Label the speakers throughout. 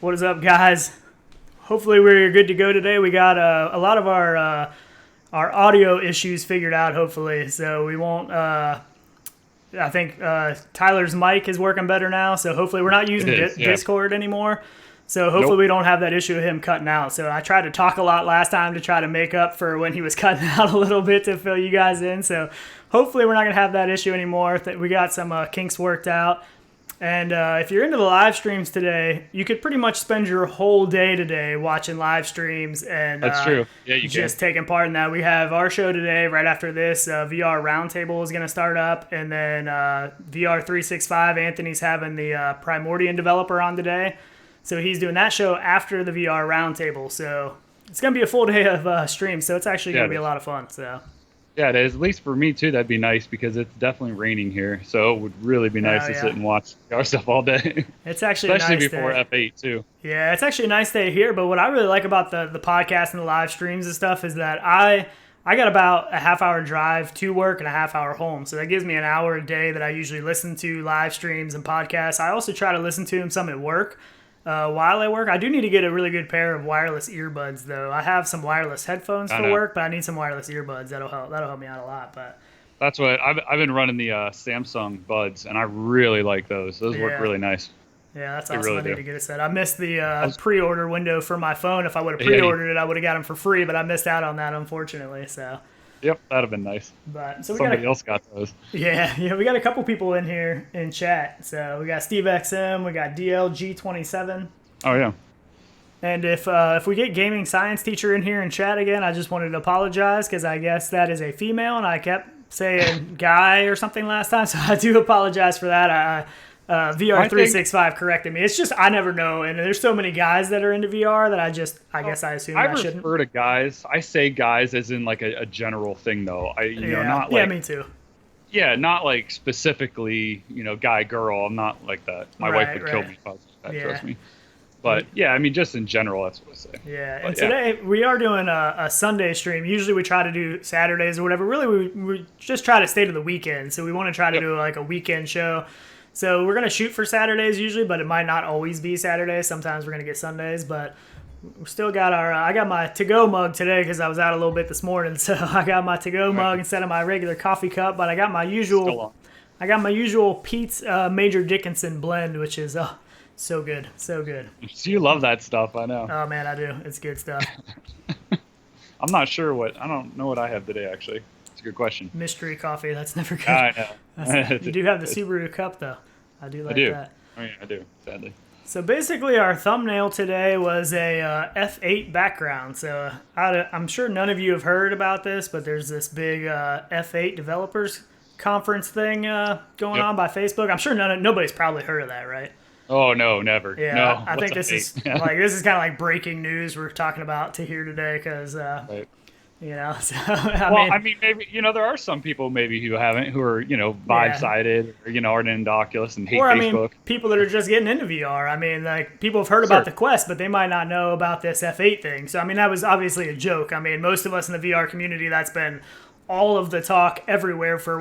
Speaker 1: What is up, guys? Hopefully we're good to go today. We got a lot of our audio issues figured out, hopefully, so we won't... I think Tyler's mic is working better now, so hopefully we're not using Discord anymore. So hopefully we don't have that issue of him cutting out. So I tried to talk a lot last time to try to make up for when he was cutting out a little bit to fill you guys in. So hopefully we're not going to have that issue anymore. We got some kinks worked out. And if you're into the live streams today, you could pretty much spend your whole day today watching live streams and
Speaker 2: that's true. Yeah, you
Speaker 1: just taking part in that. We have our show today right after this. VR Roundtable is going to start up, and then VR 365. Anthony's having the Primordian developer on today, so he's doing that show after the VR Roundtable. So it's going to be a full day of streams. So it's actually going to be a lot of fun. So.
Speaker 2: Yeah, it is. At least for me, too, that'd be nice because it's definitely raining here. So it would really be nice to sit and watch our stuff all day.
Speaker 1: It's actually
Speaker 2: especially
Speaker 1: a nice
Speaker 2: before
Speaker 1: day.
Speaker 2: F8, too.
Speaker 1: Yeah, it's actually a nice day here. But what I really like about the podcast and the live streams and stuff is that I got about a half-hour drive to work and a half-hour home. So that gives me an hour a day that I usually listen to live streams and podcasts. I also try to listen to them some at work. While I work, I do need to get a really good pair of wireless earbuds, though. I have some wireless headphones for work, but I need some wireless earbuds. That'll help me out a lot. But
Speaker 2: that's what I've been running the Samsung Buds, and I really like those. Those work really nice.
Speaker 1: Yeah, that's awesome. Really I need to get a set. I missed the pre-order window for my phone. If I would have pre-ordered it, I would have got them for free, but I missed out on that, unfortunately. So.
Speaker 2: Yep, that'd have been nice.
Speaker 1: But so
Speaker 2: somebody else got those.
Speaker 1: Yeah, we got a couple people in here in chat. So we got Steve XM, we got DLG27.
Speaker 2: Oh yeah.
Speaker 1: And if we get gaming science teacher in here in chat again, I just wanted to apologize because I guess that is a female, and I kept saying guy or something last time, so I do apologize for that. VR365 corrected me. It's just I never know, and there's so many guys that are into VR that I guess I assume I shouldn't.
Speaker 2: I refer to guys. I say guys as in like a general thing, though. Not like,
Speaker 1: yeah, me too.
Speaker 2: Yeah, not like specifically, guy girl. I'm not like that. My wife would kill me if I was like that. Trust me. But yeah, I mean, just in general, that's what I say.
Speaker 1: Yeah, and today we are doing a Sunday stream. Usually we try to do Saturdays or whatever. Really, we just try to stay to the weekend. So we want to try to do like a weekend show. So we're going to shoot for Saturdays usually, but it might not always be Saturdays. Sometimes we're going to get Sundays, but we still got our... I got my to-go mug today because I was out a little bit this morning. So I got my to-go mug instead of my regular coffee cup, but I got my usual... Pete's Major Dickinson blend, which is so good. So good.
Speaker 2: You love that stuff, I know.
Speaker 1: Oh, man, I do. It's good stuff.
Speaker 2: I'm not sure I don't know what I have today, actually. It's a good question.
Speaker 1: Mystery coffee. That's never good.
Speaker 2: I know.
Speaker 1: You do have the Subaru cup, though. I do like that.
Speaker 2: Oh, yeah, I do, sadly.
Speaker 1: So basically our thumbnail today was a F8 background. So I'm sure none of you have heard about this, but there's this big F8 developers conference thing going on by Facebook. I'm sure nobody's probably heard of that, right?
Speaker 2: Oh, no, never.
Speaker 1: Yeah,
Speaker 2: no.
Speaker 1: I think this is kind of like breaking news we're talking about to here today because... So,
Speaker 2: I mean, maybe, there are some people maybe who are, vibe-sided or, aren't into Oculus and hate Facebook.
Speaker 1: Mean, people that are just getting into VR. I mean, like, people have heard about the Quest, but they might not know about this F8 thing. So, I mean, that was obviously a joke. I mean, most of us in the VR community, that's been all of the talk everywhere for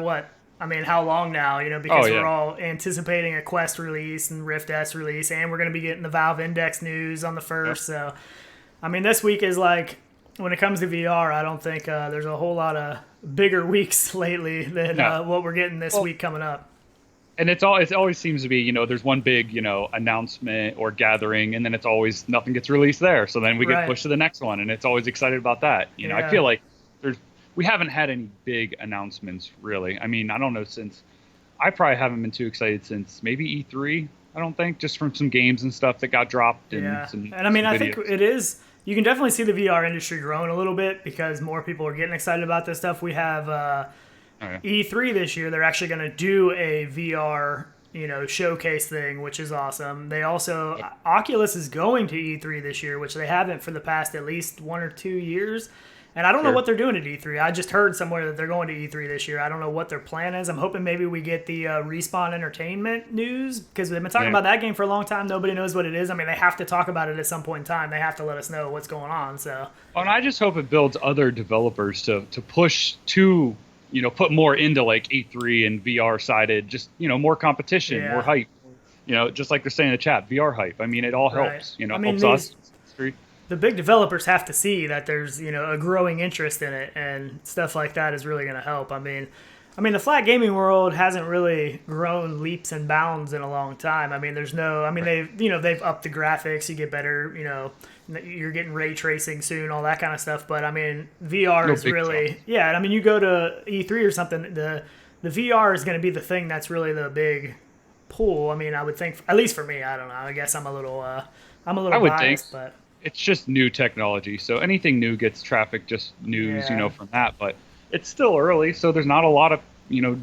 Speaker 1: how long now, because we're all anticipating a Quest release and Rift S release, and we're going to be getting the Valve Index news on the 1st. So, I mean, this week is like... When it comes to VR, I don't think there's a whole lot of bigger weeks lately than what we're getting this week coming up.
Speaker 2: And it always seems to be, there's one big, announcement or gathering, and then it's always nothing gets released there. So then we get pushed to the next one, and it's always excited about that. I feel like we haven't had any big announcements really. I mean, I don't know I probably haven't been too excited since maybe E3. I don't think, just from some games and stuff that got dropped. And
Speaker 1: I mean, I think it is. You can definitely see the VR industry growing a little bit because more people are getting excited about this stuff. We have E3 this year. They're actually going to do a VR, showcase thing, which is awesome. They also Oculus is going to E3 this year, which they haven't for the past at least 1 or 2 years. And I don't know what they're doing at E3. I just heard somewhere that they're going to E3 this year. I don't know what their plan is. I'm hoping maybe we get the Respawn Entertainment news because they've been talking about that game for a long time. Nobody knows what it is. I mean, they have to talk about it at some point in time. They have to let us know what's going on. So,
Speaker 2: and I just hope it builds other developers to push to, put more into like E3 and VR sided, just, more competition, more hype. just like they're saying in the chat, VR hype. I mean, it all
Speaker 1: Right.
Speaker 2: helps.
Speaker 1: I mean,
Speaker 2: Helps us.
Speaker 1: the big developers have to see that there's a growing interest in it, and stuff like that is really going to help. The flat gaming world hasn't really grown leaps and bounds in a long time. I mean, there's no. I mean, they've upped the graphics. You get better. You're getting ray tracing soon, all that kind of stuff. But I mean, VR is really yeah. I mean, you go to E3 or something. The VR is going to be the thing that's really the big pull. I mean, I would think, at least for me. I don't know. I guess I'm a little biased, but
Speaker 2: it's just new technology. So anything new gets traffic, just news, from that. But it's still early, so there's not a lot of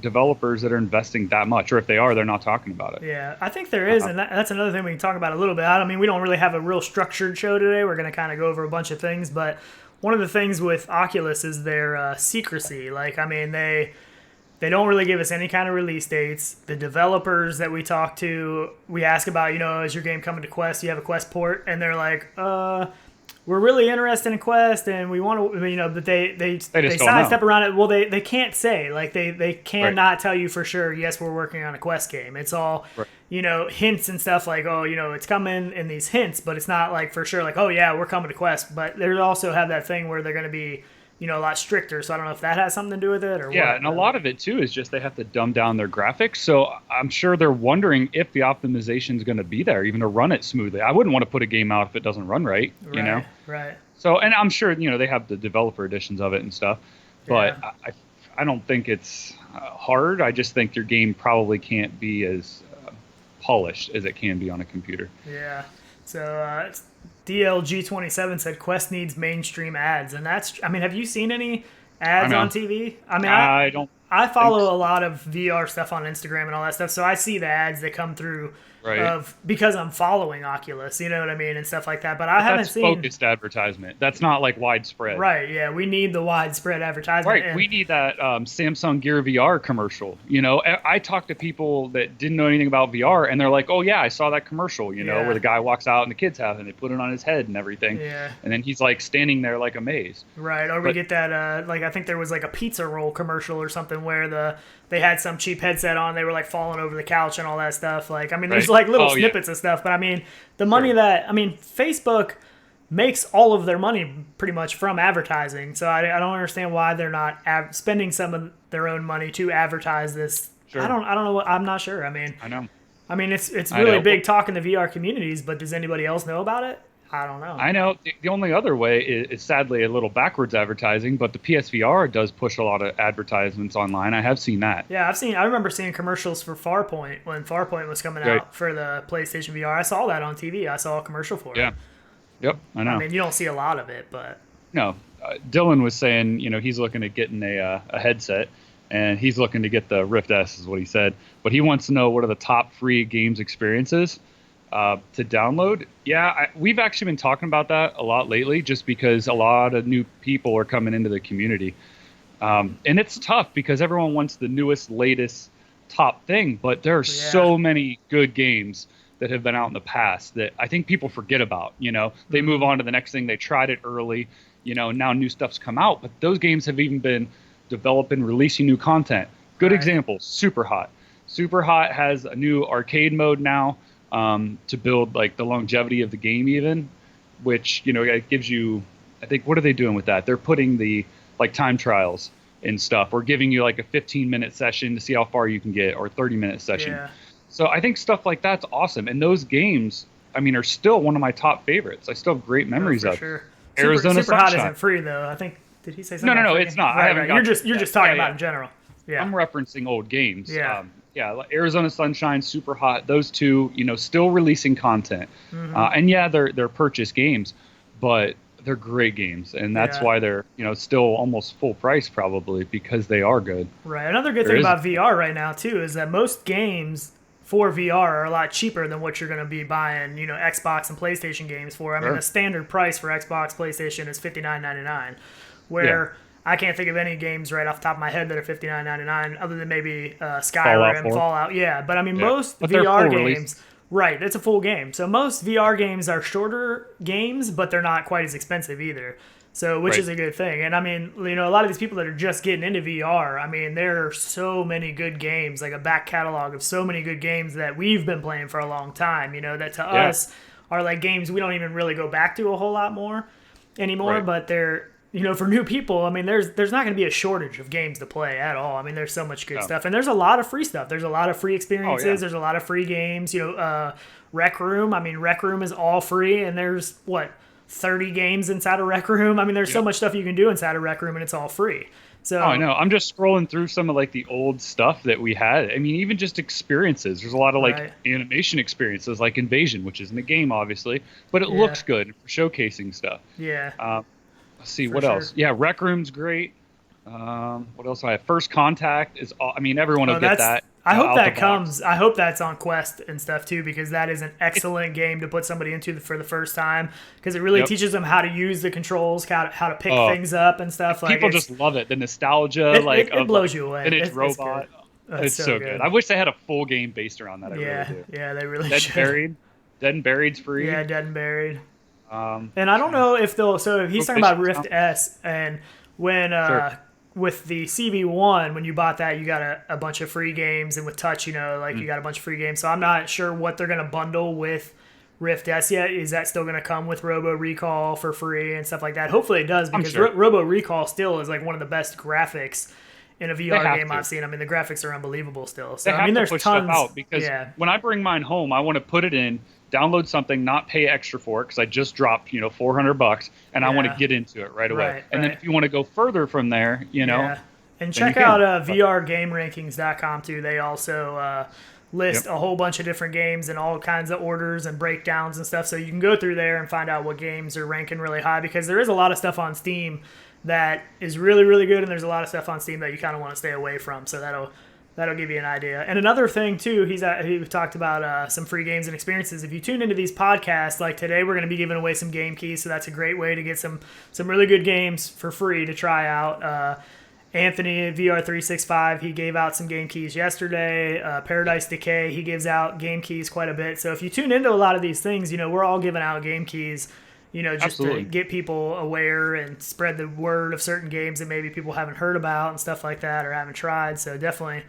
Speaker 2: developers that are investing that much, or if they are, they're not talking about it.
Speaker 1: Yeah, I think there is, and that's another thing we can talk about a little bit. I mean, we don't really have a real structured show today. We're going to kind of go over a bunch of things, but one of the things with Oculus is their secrecy. Like, I mean, they don't really give us any kind of release dates. The developers that we talk to, we ask about, is your game coming to Quest? Do you have a Quest port? And they're like, we're really interested in Quest, and we want to, but they sidestep around it. Well, they can't say, like, they cannot tell you for sure, yes, we're working on a Quest game. It's all, hints and stuff like, oh, it's coming in these hints, but it's not like for sure, like, oh yeah, we're coming to Quest. But they also have that thing where they're going to be, a lot stricter. So I don't know if that has something to do with it or what.
Speaker 2: Yeah, and a lot of it too is just they have to dumb down their graphics. So I'm sure they're wondering if the optimization is going to be there, even to run it smoothly. I wouldn't want to put a game out if it doesn't run right,
Speaker 1: Right.
Speaker 2: So, and I'm sure, they have the developer editions of it and stuff, but I don't think it's hard. I just think your game probably can't be as polished as it can be on a computer.
Speaker 1: Yeah. So, DLG27 said Quest needs mainstream ads, and that's. I mean, have you seen any ads on TV? I mean,
Speaker 2: I don't.
Speaker 1: I follow a lot of VR stuff on Instagram and all that stuff, so I see the ads that come through because I'm following Oculus, you know what I mean, and stuff like that. But I haven't seen
Speaker 2: focused advertisement. That's not like widespread.
Speaker 1: Right? Yeah, we need the widespread advertisement.
Speaker 2: Right, we need that Samsung Gear VR commercial. I talked to people that didn't know anything about VR, and they're like, "Oh yeah, I saw that commercial. Where the guy walks out in the kids' house and they put it on his head and everything.
Speaker 1: Yeah.
Speaker 2: And then he's like standing there like amazed.
Speaker 1: Right, or we get that I think there was like a pizza roll commercial or something where they had some cheap headset on, they were like falling over the couch and all that stuff. Like, I mean, there's like little snippets of stuff, but I mean, the money Facebook makes all of their money pretty much from advertising. So I don't understand why they're not spending some of their own money to advertise this. Sure. I don't know. I'm not sure. I know. I mean, it's really big talk in the VR communities, but does anybody else know about it? I don't know.
Speaker 2: I know. The only other way is sadly a little backwards advertising, but the PSVR does push a lot of advertisements online. I have seen that.
Speaker 1: Yeah, I remember seeing commercials for Farpoint when Farpoint was coming out for the PlayStation VR. I saw that on TV. I saw a commercial for it.
Speaker 2: Yeah. Yep, I know.
Speaker 1: I mean, you don't see a lot of it, but...
Speaker 2: No. Dylan was saying, he's looking at getting a headset, and he's looking to get the Rift S is what he said. But he wants to know what are the top free games experiences to download. Yeah, we've actually been talking about that a lot lately just because a lot of new people are coming into the community. And it's tough because everyone wants the newest, latest top thing, but there are so many good games that have been out in the past that I think people forget about. They move on to the next thing. They tried it early. Now new stuff's come out, but those games have even been developing, releasing new content. Good example, Superhot. Superhot has a new arcade mode now. To build like the longevity of the game even, which, it gives you, I think, what are they doing with that? They're putting the like time trials and stuff, or giving you like a 15-minute session to see how far you can get, or 30-minute session. Yeah. So I think stuff like that's awesome. And those games, I mean, are still one of my top favorites. I still have great memories of.
Speaker 1: Sure.
Speaker 2: Arizona
Speaker 1: Superhot isn't free though. I think, did he say something?
Speaker 2: No, it's not.
Speaker 1: Right, I haven't. You're just talking about in general. Yeah.
Speaker 2: I'm referencing old games.
Speaker 1: Yeah.
Speaker 2: Arizona Sunshine, Superhot, those two, still releasing content. Mm-hmm. And they're purchase games, but they're great games. And that's why they're, still almost full price probably, because they are good.
Speaker 1: Right. Another good thing about VR right now too is that most games for VR are a lot cheaper than what you're going to be buying, Xbox and PlayStation games for. I mean, the standard price for Xbox, PlayStation is $59.99, where I can't think of any games right off the top of my head that are $59.99 other than maybe Skyrim, Fallout. Yeah, but I mean, most VR games, right, it's a full game. So most VR games are shorter games, but they're not quite as expensive either. So, which is a good thing. And I mean, you know, a lot of these people that are just getting into VR, I mean, there are so many good games, like a back catalog of so many good games that we've been playing for a long time, you know, that to us are like games we don't even really go back to a whole lot more anymore, but they're, you know, for new people, I mean, there's not going to be a shortage of games to play at all. I mean, there's so much good stuff. And there's a lot of free stuff. There's a lot of free experiences. There's a lot of free games. You know, Rec Room. I mean, Rec Room is all free, and there's, 30 games inside of Rec Room? I mean, there's so much stuff you can do inside of Rec Room, and it's all free. So
Speaker 2: I know. I'm just scrolling through some of like the old stuff that we had. I mean, even just experiences. There's a lot of like animation experiences, like Invasion, which isn't a game, obviously, but it looks good for showcasing stuff.
Speaker 1: Yeah.
Speaker 2: Let's see what else. Yeah, Rec Room's great. What else do I have? First Contact is. I mean, everyone will get that.
Speaker 1: I hope that comes. I hope that's on Quest and stuff too, because that is an excellent game to put somebody into for the first time, because it really teaches them how to use the controls, how to pick things up and stuff.
Speaker 2: People just love it. The nostalgia,
Speaker 1: it blows you away.
Speaker 2: And it's robot. It's so good. I wish they had a full game based around that. I really do.
Speaker 1: Yeah, they really
Speaker 2: should.
Speaker 1: Dead
Speaker 2: and Buried's free.
Speaker 1: Yeah, Dead and Buried. And I don't know if they'll. So he's talking about Rift S, and when with the CV1, when you bought that, you got a bunch of free games, and with Touch, you know, like you got a bunch of free games. So I'm not sure what they're gonna bundle with Rift S yet. Is that still gonna come with Robo Recall for free and stuff like that? Hopefully it does, because Robo Recall still is like one of the best graphics in a VR game I've seen. I mean, the graphics are unbelievable still. So I mean, there's tons.
Speaker 2: Stuff out, because when I bring mine home, I want to put it in, download something, not pay extra for it, because I just dropped $400, and I want to get into it right away. And then if you want to go further from there,
Speaker 1: and check out VRGameRankings.com too. They also list a whole bunch of different games and all kinds of orders and breakdowns and stuff, so you can go through there and find out what games are ranking really high, because there is a lot of stuff on Steam that is really, really good, and there's a lot of stuff on Steam that you kind of want to stay away from. So that'll give you an idea. And another thing too, he talked about some free games and experiences. If you tune into these podcasts, like today, we're going to be giving away some game keys, so that's a great way to get some really good games for free to try out. Anthony at VR365, he gave out some game keys yesterday. Paradise Decay, he gives out game keys quite a bit. So if you tune into a lot of these things, we're all giving out game keys, just to get people aware and spread the word of certain games that maybe people haven't heard about and stuff like that, or haven't tried. So definitely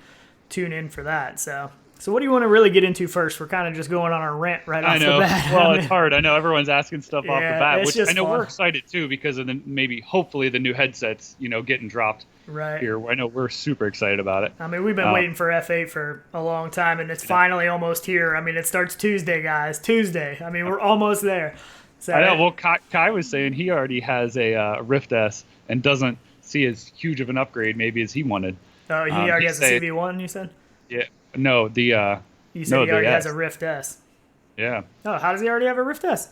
Speaker 1: tune in for that. So what do you want to really get into first? We're kind of just going on our rant off the bat.
Speaker 2: Well, it's hard. I know everyone's asking stuff off the bat, which I know we're excited too, because of hopefully the new headsets, getting dropped here. I know we're super excited about it.
Speaker 1: I mean, we've been waiting for F8 for a long time, and it's finally almost here. I mean, it starts Tuesday, guys. Tuesday. I mean, we're almost there. So,
Speaker 2: I know. Well, Kai was saying he already has a Rift S and doesn't see as huge of an upgrade maybe as he wanted.
Speaker 1: Oh, he already has a CV1, you said?
Speaker 2: Yeah. No, the
Speaker 1: you said he already has a Rift S.
Speaker 2: Yeah.
Speaker 1: Oh, how does he already have a Rift S?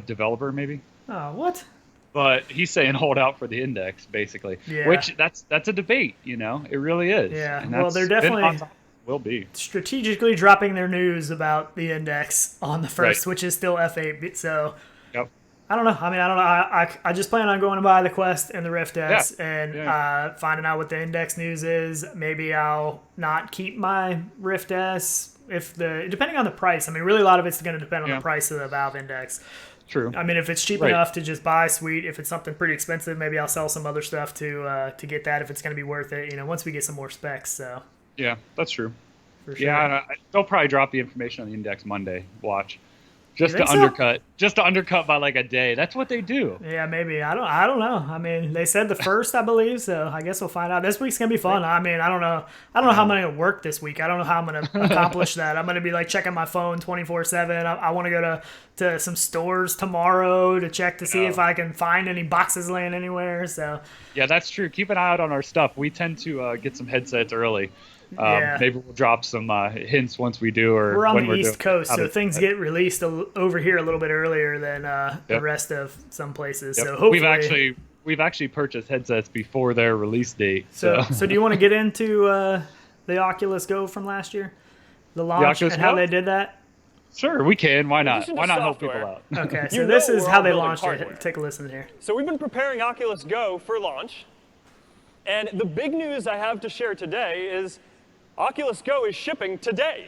Speaker 2: Developer, maybe.
Speaker 1: Oh, what?
Speaker 2: But he's saying hold out for the Index, basically. Yeah. Which that's a debate, It really is.
Speaker 1: Yeah. Well, they're definitely
Speaker 2: will be
Speaker 1: strategically dropping their news about the Index on the first, which is still F8. So I don't know. I mean, I don't know. I just plan on going to buy the Quest and the Rift S and finding out what the Index news is. Maybe I'll not keep my Rift S depending on the price. I mean, really a lot of it's going to depend on the price of the Valve Index.
Speaker 2: True.
Speaker 1: I mean, if it's cheap enough to just buy, sweet. If it's something pretty expensive, maybe I'll sell some other stuff to get that if it's going to be worth it. Once we get some more specs. So.
Speaker 2: Yeah, that's true.
Speaker 1: For sure.
Speaker 2: Yeah, they'll probably drop the information on the Index Monday. Watch. Just to undercut by like a day. That's what they do.
Speaker 1: Yeah, maybe. I don't know. I mean, they said the first, I believe, so I guess we'll find out. This week's gonna be fun. I mean, I don't know how I'm gonna work this week. I don't know how I'm gonna accomplish that. I'm gonna be like checking my phone 24/7. I want to go to some stores tomorrow to check to see if I can find any boxes laying anywhere. So
Speaker 2: yeah, that's true. Keep an eye out on our stuff. We tend to get some headsets early. Maybe we'll drop some hints once we do. Or
Speaker 1: we're on the East Coast, so things get released over here a little bit earlier than the rest of some places. So hopefully we've actually purchased headsets before their release date. So do you want to get into the Oculus Go from last year, the launch, and how they did that?
Speaker 2: Sure, we can. Why not? Why not help people out?
Speaker 1: Okay, so this is how they launched it. Take a listen here.
Speaker 3: So we've been preparing Oculus Go for launch, and the big news I have to share today is Oculus Go is shipping today.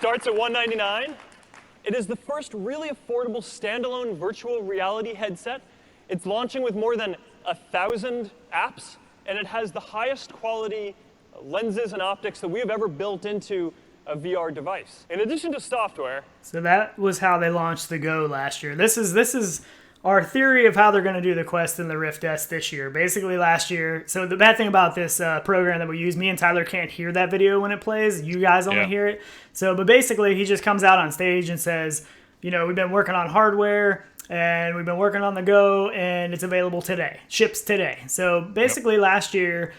Speaker 3: starts at $199. It is the first really affordable standalone virtual reality headset. It's launching with more than 1,000 apps, and it has the highest quality lenses and optics that we have ever built into a VR device. In addition to software.
Speaker 1: So that was how they launched the Go last year. This is our theory of how they're going to do the Quest and the Rift S this year. Basically last year, so the bad thing about this program that we use, me and Tyler can't hear that video when it plays. You guys only hear it. So, but basically he just comes out on stage and says, you know, we've been working on hardware and we've been working on the Go and it's available today. Ships today. So basically last year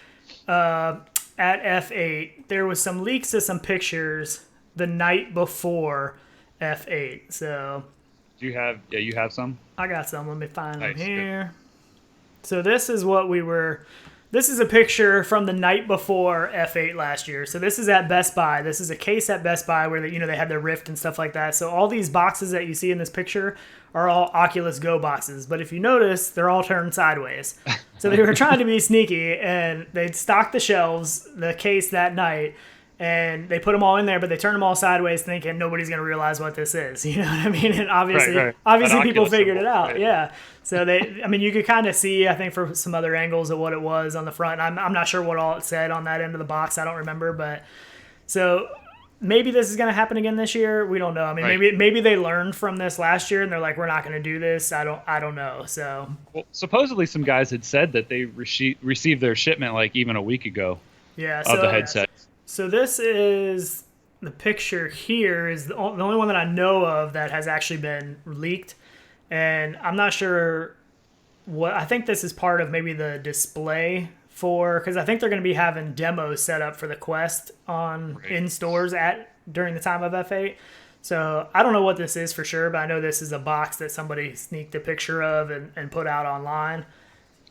Speaker 1: at F8, there was some leaks of some pictures the night before F8. So
Speaker 2: do you have, you have some?
Speaker 1: I got some. Let me find them
Speaker 2: Nice,
Speaker 1: here. Good. So this is what we were. This is a picture from the night before F8 last year. So this is at Best Buy. This is a case at Best Buy where they had their Rift and stuff like that. So all these boxes that you see in this picture are all Oculus Go boxes. But if you notice, they're all turned sideways. So they were trying to be sneaky, and they'd stocked the shelves, the case that night, and they put them all in there, but they turned them all sideways thinking nobody's going to realize what this is. You know what I mean? And obviously people figured it out. Right. Yeah. So you could kind of see, I think, for some other angles of what it was on the front. I'm not sure what all it said on that end of the box. I don't remember. But so maybe this is going to happen again this year. We don't know. I mean, maybe they learned from this last year and they're like, we're not going to do this. I don't know. So
Speaker 2: supposedly some guys had said that they received their shipment like even a week ago.
Speaker 1: Yeah.
Speaker 2: Of the headset. So
Speaker 1: this is the picture here is the only one that I know of that has actually been leaked. And I'm not sure I think this is part of maybe the display because I think they're going to be having demos set up for the Quest in stores during the time of F8. So I don't know what this is for sure, but I know this is a box that somebody sneaked a picture of and put out online.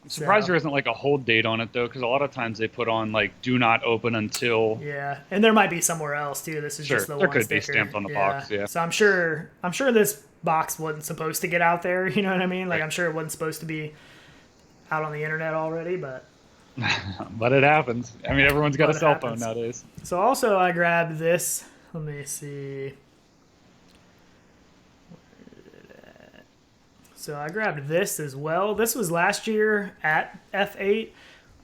Speaker 2: I'm surprised there isn't like a hold date on it though, because a lot of times they put on like "do not open until."
Speaker 1: Yeah, and there might be somewhere else too. This is just the one sticker.
Speaker 2: There could be stamped on the box. Yeah.
Speaker 1: So I'm sure this box wasn't supposed to get out there. You know what I mean? Like I'm sure it wasn't supposed to be out on the internet already, but.
Speaker 2: But it happens. I mean, everyone's got a cell phone nowadays.
Speaker 1: So also I grabbed this. Let me see. So I grabbed this as well. This was last year at F8.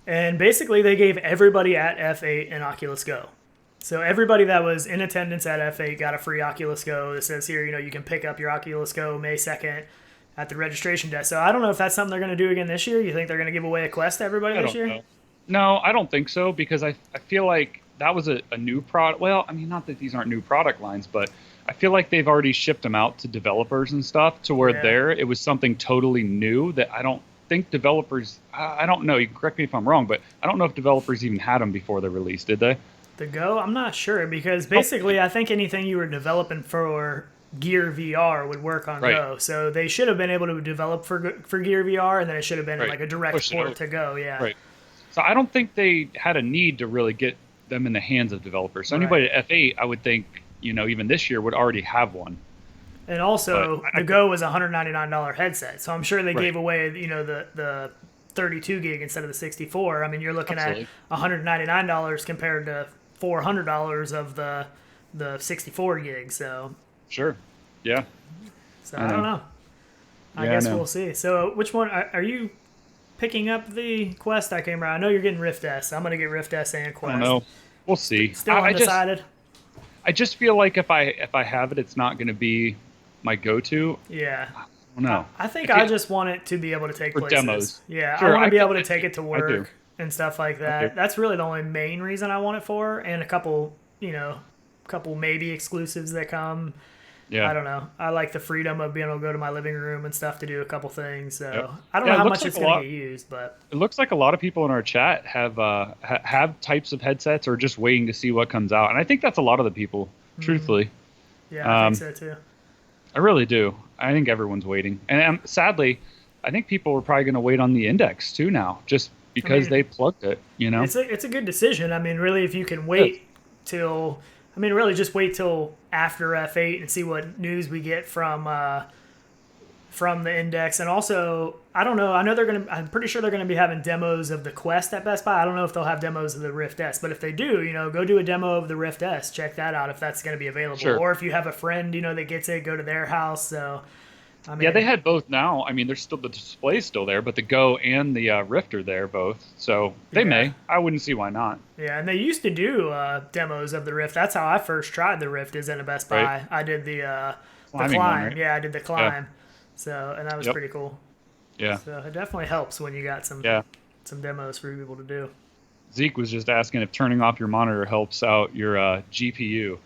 Speaker 1: And basically they gave everybody at F8 an Oculus Go. So everybody that was in attendance at F8 got a free Oculus Go. It says here, you can pick up your Oculus Go May 2nd at the registration desk. So I don't know if that's something they're going to do again this year. You think they're going to give away a Quest to everybody this year?
Speaker 2: Know. No, I don't think so, because I feel like that was a new product. Well, I mean, not that these aren't new product lines, but I feel like they've already shipped them out to developers and stuff to where it was something totally new that I don't think developers, I don't know, you can correct me if I'm wrong, but I don't know if developers even had them before they released, did they?
Speaker 1: The Go? I'm not sure, because basically I think anything you were developing for Gear VR would work on Go. So they should have been able to develop for Gear VR, and then it should have been like a direct port to Go. Yeah.
Speaker 2: Right. So I don't think they had a need to really get them in the hands of developers. So anybody at F8, I would think, even this year would already have one.
Speaker 1: And also, the Go was a $199 headset, so I'm sure they gave away, the 32 gig instead of the 64. I mean, you're looking at $199 compared to $400 of the 64 gig. So
Speaker 2: sure, yeah.
Speaker 1: So I don't know. I guess we'll see. So which one are you picking up? The Quest? I came around. I know you're getting Rift S. I'm gonna get Rift S and Quest.
Speaker 2: I don't know. We'll see.
Speaker 1: Still undecided.
Speaker 2: I just feel like if I have it, it's not going to be my go-to.
Speaker 1: Yeah.
Speaker 2: I don't know.
Speaker 1: I think I just want it to be able to take places.
Speaker 2: Demos.
Speaker 1: Yeah, sure, I want to be able to take it to work and stuff like that. That's really the only main reason I want it for, and a couple maybe exclusives that come. Yeah. I don't know. I like the freedom of being able to go to my living room and stuff to do a couple things. So I don't know how much it's going to get used, but
Speaker 2: it looks like a lot of people in our chat have types of headsets or just waiting to see what comes out, and I think that's a lot of the people, truthfully.
Speaker 1: Yeah, I think so too.
Speaker 2: I really do. I think everyone's waiting, and sadly, I think people are probably going to wait on the Index too now, just because they plugged it.
Speaker 1: It's a good decision. I mean, really, if you can wait till. I mean, really, just wait till after F8 and see what news we get from from the Index, and also I don't know. I'm pretty sure they're gonna be having demos of the Quest at Best Buy. I don't know if they'll have demos of the Rift S, but if they do, go do a demo of the Rift S. Check that out if that's gonna be available.
Speaker 2: Sure.
Speaker 1: Or if you have a friend that gets it, go to their house. So. I mean,
Speaker 2: yeah, they had both now. I mean, there's still the display's still there, but the Go and the Rift are there both. So they may. I wouldn't see why not.
Speaker 1: Yeah, and they used to do demos of the Rift. That's how I first tried the Rift. Is in a Best Buy.
Speaker 2: Right.
Speaker 1: I did the
Speaker 2: Climbing
Speaker 1: climb.
Speaker 2: one, right?
Speaker 1: Yeah, I did the climb.
Speaker 2: Yeah.
Speaker 1: So and that was pretty cool.
Speaker 2: Yeah.
Speaker 1: So it definitely helps when you got some demos for people to do.
Speaker 2: Zeke was just asking if turning off your monitor helps out your GPU.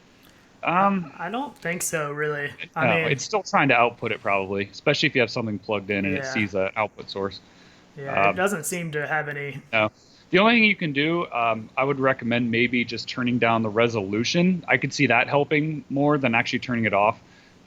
Speaker 1: I don't think so, really. I mean,
Speaker 2: it's still trying to output it probably, especially if you have something plugged in and it sees an output source.
Speaker 1: Yeah, it doesn't seem to have any.
Speaker 2: No. The only thing you can do, I would recommend maybe just turning down the resolution. I could see that helping more than actually turning it off.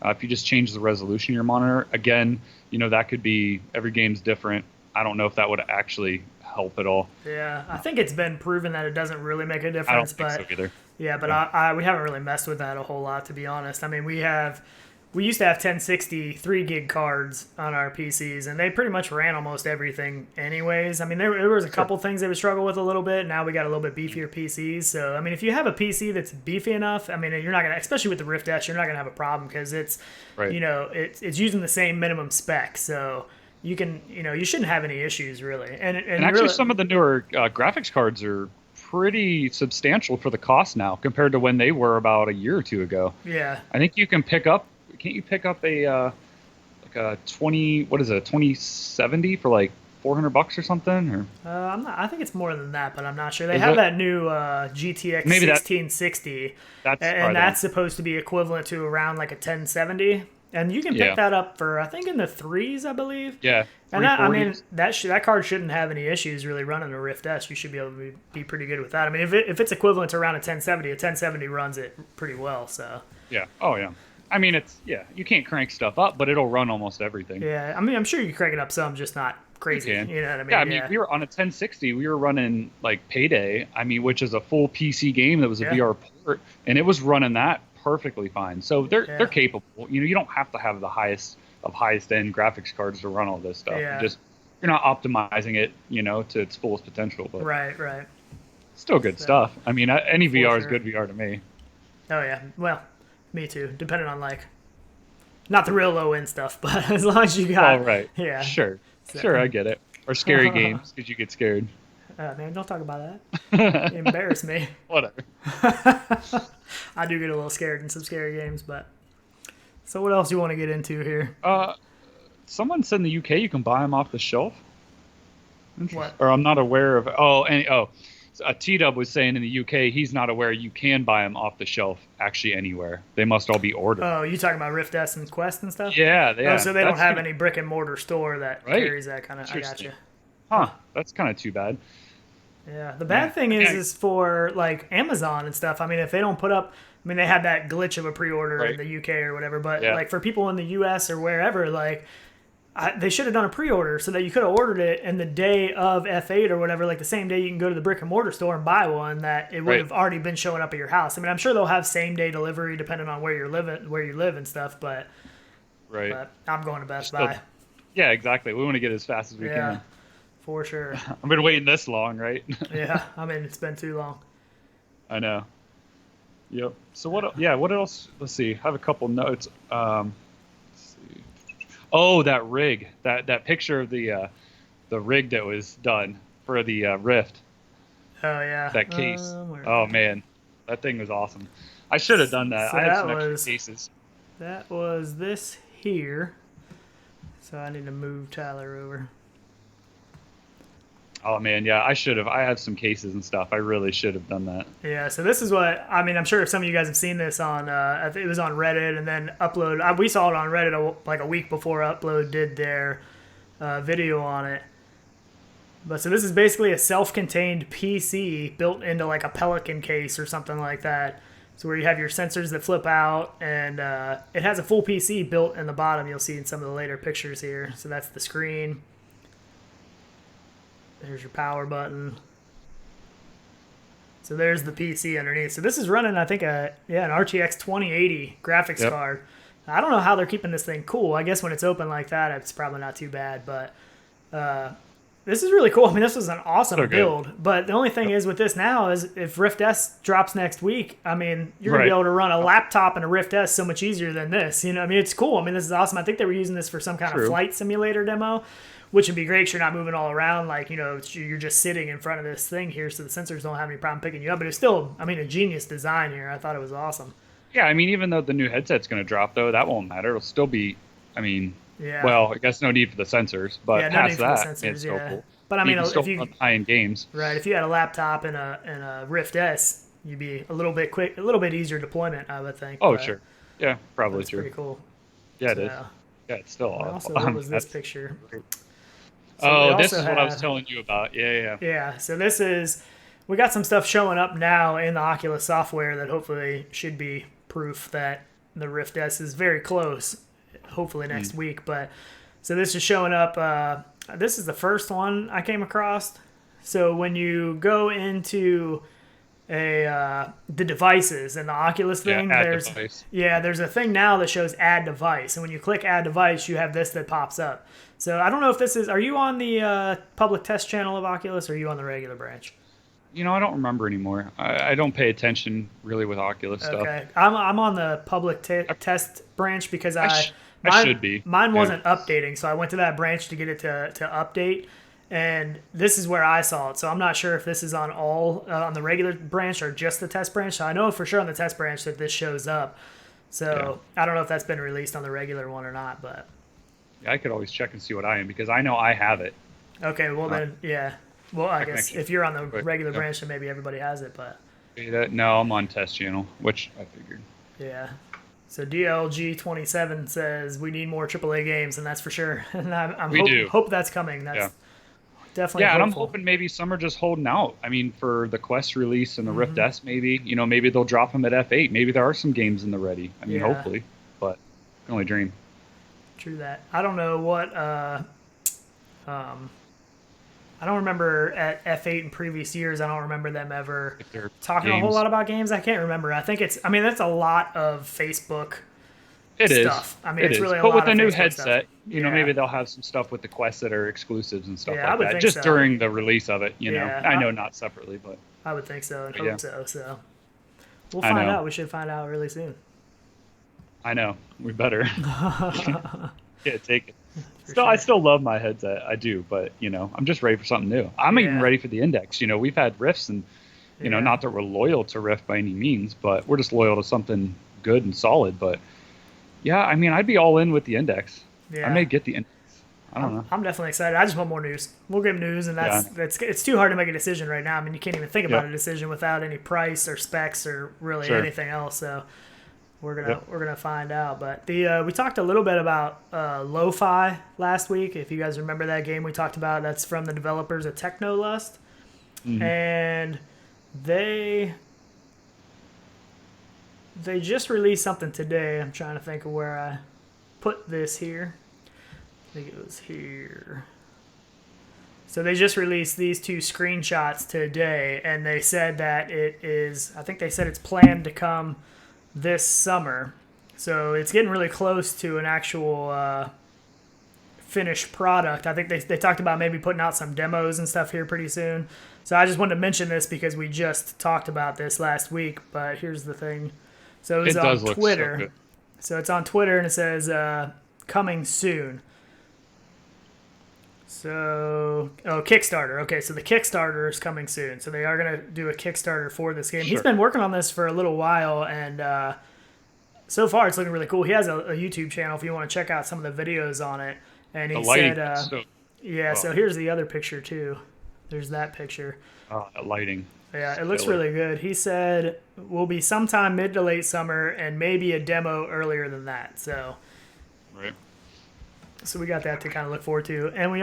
Speaker 2: If you just change the resolution of your monitor, again, that could be, every game's different. I don't know if that would actually help at all.
Speaker 1: Yeah, I think it's been proven that it doesn't really make a difference.
Speaker 2: I don't think so either.
Speaker 1: Yeah, but we haven't really messed with that a whole lot, to be honest. I mean, we used to have 1060 3 gig cards on our PCs, and they pretty much ran almost everything anyways. I mean, there was a couple things they would struggle with a little bit. Now we got a little bit beefier PCs. So, I mean, if you have a PC that's beefy enough, I mean, you're not going to, especially with the Rift S, you're not going to have a problem because it's, it's using the same minimum spec. So you can, you shouldn't have any issues really. And
Speaker 2: actually
Speaker 1: really, some
Speaker 2: of the newer graphics cards are pretty substantial for the cost now compared to when they were about a year or two ago.
Speaker 1: Yeah.
Speaker 2: I think you can pick up, can't you pick up a 2070 for like $400 or something? Or
Speaker 1: I think it's more than that, but I'm not sure. They have that new GTX 1660, and that's supposed to be equivalent to around like a 1070. And you can pick that up for, I think, in the threes, I believe.
Speaker 2: Yeah.
Speaker 1: And that card shouldn't have any issues really running a Rift S. You should be able to be pretty good with that. I mean, if it's equivalent to around a 1070 runs it pretty well. So.
Speaker 2: Yeah. Oh yeah. I mean, you can't crank stuff up, but it'll run almost everything.
Speaker 1: Yeah. I mean, I'm sure you can crank it up some, just not crazy. You know what I mean?
Speaker 2: Yeah. I mean, we were on a 1060. We were running like Payday. I mean, which is a full PC game that was a VR port, and it was running that perfectly fine. So they're capable. You don't have to have the highest end graphics cards to run all this stuff.
Speaker 1: Yeah.
Speaker 2: You're not optimizing it, to its fullest potential. But
Speaker 1: right.
Speaker 2: Still good stuff. I mean, any VR is good VR to me.
Speaker 1: Oh yeah. Well, me too. Depending on not the real low end stuff, but as long as you got.
Speaker 2: Oh right.
Speaker 1: Yeah.
Speaker 2: Sure. Sure, I get it. Or scary games because you get scared.
Speaker 1: Man, don't talk about that. You embarrass me.
Speaker 2: Whatever.
Speaker 1: I do get a little scared in some scary games, but. So what else you want to get into here?
Speaker 2: Someone said in the UK you can buy them off the shelf.
Speaker 1: What?
Speaker 2: Or I'm not aware of. T-Dub was saying in the UK he's not aware you can buy them off the shelf actually anywhere. They must all be ordered.
Speaker 1: Oh, you talking about Rift S and Quest and stuff?
Speaker 2: Yeah.
Speaker 1: So they don't have any brick and mortar store that carries that kind of. I gotcha.
Speaker 2: Huh? That's kind of too bad.
Speaker 1: Yeah. The bad thing is for like Amazon and stuff. I mean, if they don't put up. I mean, they had that glitch of a pre-order in the UK or whatever, but like for people in the US or wherever, they should have done a pre-order so that you could have ordered it in the day of F8 or whatever, like the same day you can go to the brick and mortar store and buy one, that it would have already been showing up at your house. I mean, I'm sure they'll have same day delivery depending on where you live and stuff, but I'm going to Best Buy.
Speaker 2: Yeah, exactly. We want to get as fast as we can.
Speaker 1: For sure.
Speaker 2: I've been waiting this long, right?
Speaker 1: Yeah, I mean, it's been too long.
Speaker 2: I know. Yep. So what else? Let's see. I have a couple notes. Let's see. Oh, that rig. That picture of the rig that was done for the Rift.
Speaker 1: Oh yeah.
Speaker 2: That case. Oh man, that thing was awesome. I should have done that.
Speaker 1: So
Speaker 2: I had some extra cases.
Speaker 1: That was this here. So I need to move Tyler over.
Speaker 2: Oh man, yeah, I should have. I have some cases and stuff. I really should have done that.
Speaker 1: Yeah, so this is what I mean. I'm sure if some of you guys have seen this on, I think it was on Reddit, and then Upload. We saw it on Reddit like a week before Upload did their video on it. But so this is basically a self-contained PC built into like a Pelican case or something like that. So where you have your sensors that flip out, and it has a full PC built in the bottom. You'll see in some of the later pictures here. So that's the screen. There's your power button. So there's the PC underneath. So this is running, I think, an RTX 2080 graphics card. I don't know how they're keeping this thing cool. I guess when it's open like that, it's probably not too bad. But this is really cool. I mean, this was an awesome build. But the only thing is with this now is if Rift S drops next week, I mean, you're going to be able to run a laptop and a Rift S so much easier than this. You know, I mean, it's cool. I mean, this is awesome. I think they were using this for some kind of flight simulator demo, which would be great because you're not moving all around. Like, you know, you're just sitting in front of this thing here, so the sensors don't have any problem picking you up. But it's still, I mean, a genius design here. I thought it was awesome.
Speaker 2: Yeah, I mean, even though the new headset's going to drop, though, that won't matter. It'll still be, I mean, well, I guess no need for the sensors, but past that, it's still cool.
Speaker 1: But I mean, if you
Speaker 2: high-end games,
Speaker 1: right? If you had a laptop and a Rift S, you'd be a little bit easier deployment, I would think.
Speaker 2: Oh, sure, yeah, probably
Speaker 1: true. Pretty cool.
Speaker 2: Yeah, it is. Yeah, it's still awesome.
Speaker 1: Also, what was this picture?
Speaker 2: So this is what I was telling you about.
Speaker 1: Yeah. So this is, we got some stuff showing up now in the Oculus software that hopefully should be proof that the Rift S is very close. Hopefully next week, but so this is showing up. This is the first one I came across. So when you go into the devices and the Oculus thing, there's a thing now that shows add device, and when you click add device, you have this that pops up. So I don't know if this is. Are you on the public test channel of Oculus, or are you on the regular branch?
Speaker 2: You know, I don't remember anymore. I don't pay attention really with Oculus stuff.
Speaker 1: Okay, I'm on the public test branch because I
Speaker 2: should be.
Speaker 1: Mine wasn't updating, so I went to that branch to get it to update, and this is where I saw it. So I'm not sure if this is on all on the regular branch or just the test branch. So I know for sure on the test branch that this shows up. So I don't know if that's been released on the regular one or not, but
Speaker 2: I could always check and see what I am because I know I have it.
Speaker 1: Okay, well then, well I guess if you're on the regular branch, then maybe everybody has it, but
Speaker 2: no, I'm on test channel, which I figured.
Speaker 1: Yeah. So DLG27 says we need more AAA games, and that's for sure. And I hope that's coming. That's definitely hopeful.
Speaker 2: And I'm hoping maybe some are just holding out. I mean, for the Quest release and the Rift S, maybe maybe they'll drop them at F8. Maybe there are some games in the ready. I mean, hopefully, but I can only dream.
Speaker 1: True that. I don't know what. I don't remember at F8 in previous years. I don't remember them ever talking a whole lot about games. I can't remember. I think it's. I mean, that's a lot of Facebook. Stuff. I mean, it's really a lot.
Speaker 2: But with the new
Speaker 1: Facebook
Speaker 2: headset, maybe they'll have some stuff with the Quest that are exclusives and stuff like that.
Speaker 1: Just
Speaker 2: during the release of it, I know not separately, but
Speaker 1: I would think so and hope so. So we'll find out. We should find out really soon.
Speaker 2: I know. We better. Take it. I still love my headset. I do, but I'm just ready for something new. I'm even ready for the Index. We've had Rifts, and not that we're loyal to Rift by any means, but we're just loyal to something good and solid. But yeah, I mean, I'd be all in with the Index. I may get the Index. I don't know.
Speaker 1: I'm definitely excited. I just want more news. We'll get news, and it's too hard to make a decision right now. I mean, you can't even think about a decision without any price or specs or really anything else. So we're gonna find out. But we talked a little bit about Lo-Fi last week. If you guys remember that game we talked about, that's from the developers of Technolust, and they just released something today. I'm trying to think of where I put this here. I think it was here. So they just released these two screenshots today, and they said that it is. I think they said it's planned to come this summer, so it's getting really close to an actual finished product. I think they talked about maybe putting out some demos and stuff here pretty soon. So I just wanted to mention this because we just talked about this last week. But here's the thing. So it's on Twitter. So it's on Twitter and it says coming soon. So Kickstarter. Okay, so the Kickstarter is coming soon. So they are going to do a Kickstarter for this game. He's been working on this for a little while, and so far it's looking really cool. He has a YouTube channel if you want to check out some of the videos on it. And he said, so here's the other picture too. There's that picture.
Speaker 2: Lighting.
Speaker 1: Yeah, it looks really good. He said will be sometime mid to late summer and maybe a demo earlier than that. So we got that to kind of look forward to. And we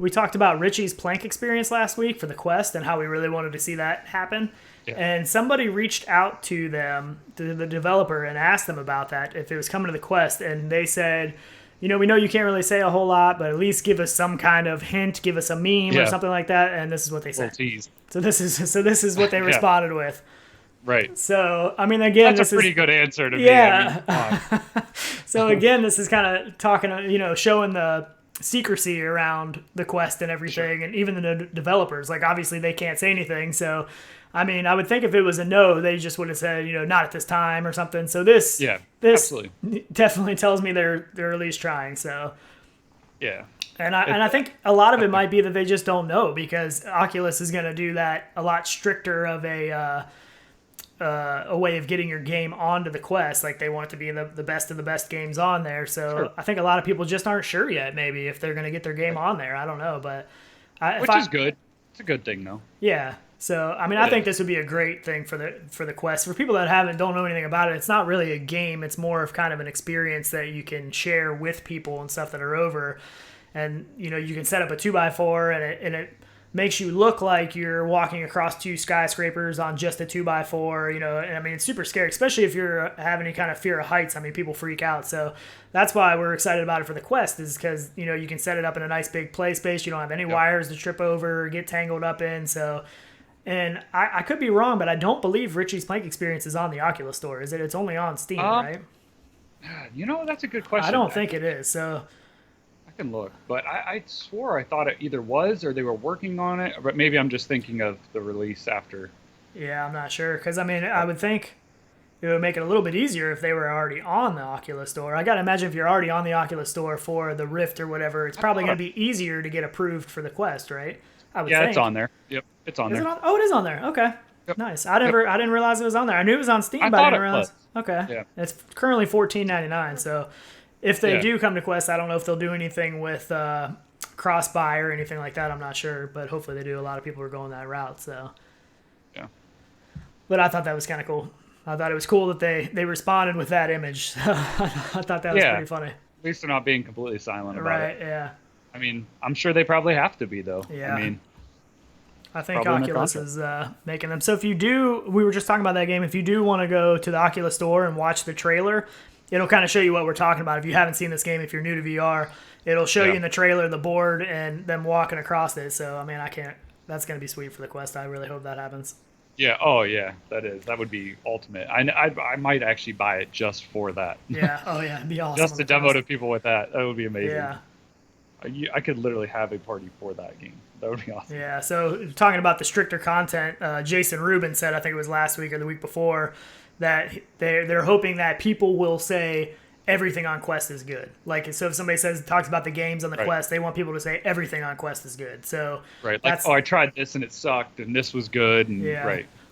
Speaker 1: talked about Richie's Plank experience last week for the Quest and how we really wanted to see that happen. Yeah. And somebody reached out to them, to the developer, and asked them about that, if it was coming to the Quest. And they said, we know you can't really say a whole lot, but at least give us some kind of hint, give us a meme or something like that. And this is what they said. So this is what they responded with.
Speaker 2: Right.
Speaker 1: So, I mean, again,
Speaker 2: that's a pretty good answer to me.
Speaker 1: Yeah.
Speaker 2: I mean,
Speaker 1: so again, this is kind of talking, showing the secrecy around the Quest and everything, and even the developers. Like, obviously, they can't say anything. So, I mean, I would think if it was a no, they just would have said, not at this time or something. So this
Speaker 2: absolutely.
Speaker 1: definitely tells me they're at least trying. So.
Speaker 2: Yeah.
Speaker 1: And I think a lot of it might be that they just don't know, because Oculus is going to do that a lot stricter of a way of getting your game onto the Quest. Like, they want it to be the best of the best games on there. So I think a lot of people just aren't sure yet, maybe, if they're going to get their game on there. I don't know, but
Speaker 2: which is good. It's a good thing, though.
Speaker 1: Yeah. So I mean, I think this would be a great thing for the Quest. For people that don't know anything about it, it's not really a game. It's more of kind of an experience that you can share with people and stuff that are over. And, you can set up a 2x4 and it makes you look like you're walking across 2 skyscrapers on just a 2x4, and I mean, it's super scary, especially if you're having any kind of fear of heights. I mean, people freak out. So that's why we're excited about it for the Quest, is because, you can set it up in a nice big play space. You don't have any wires to trip over or get tangled up in. So, and I could be wrong, but I don't believe Richie's Plank Experience is on the Oculus Store. Is it? It's only on Steam, right?
Speaker 2: That's a good question.
Speaker 1: I don't think it is. So
Speaker 2: can look, but I swore I thought it either was or they were working on it, but maybe I'm just thinking of the release after.
Speaker 1: Yeah, I'm not sure, because I mean, I would think it would make it a little bit easier if they were already on the Oculus Store. I gotta imagine if you're already on the Oculus Store for the Rift or whatever, it's probably going to be easier to get approved for the Quest, right? I would think.
Speaker 2: It's on there. Yep, it's on there.
Speaker 1: Oh, it is on there. Okay, nice. I didn't realize it was on there. I knew it was on Steam, but I didn't realize. Okay, it's currently $14.99, so. If they do come to Quest, I don't know if they'll do anything with cross-buy or anything like that. I'm not sure, but hopefully they do. A lot of people are going that route. So,
Speaker 2: yeah.
Speaker 1: But I thought that was kind of cool. I thought it was cool that they responded with that image. So I thought that was pretty funny.
Speaker 2: At least they're not being completely silent about it.
Speaker 1: Right, yeah.
Speaker 2: I mean, I'm sure they probably have to be, though.
Speaker 1: Yeah.
Speaker 2: I mean,
Speaker 1: I think Oculus is making them. So if you do, we were just talking about that game, if you do want to go to the Oculus Store and watch the trailer, it'll kind of show you what we're talking about. If you haven't seen this game, if you're new to VR, it'll show you in the trailer the board and them walking across it. So, I mean, that's going to be sweet for the Quest. I really hope that happens.
Speaker 2: Yeah. Oh, yeah. That would be ultimate. I might actually buy it just for that.
Speaker 1: Yeah. Oh, yeah. It'd be awesome.
Speaker 2: Just to demo to people with that. That would be amazing.
Speaker 1: Yeah.
Speaker 2: I could literally have a party for that game. That would be awesome.
Speaker 1: Yeah. So, talking about the stricter content, Jason Rubin said, I think it was last week or the week before, that they're hoping that people will say everything on Quest is good. Like, so if somebody talks about the games on the Quest, they want people to say everything on Quest is good. So
Speaker 2: like, I tried this and it sucked, and this was good, and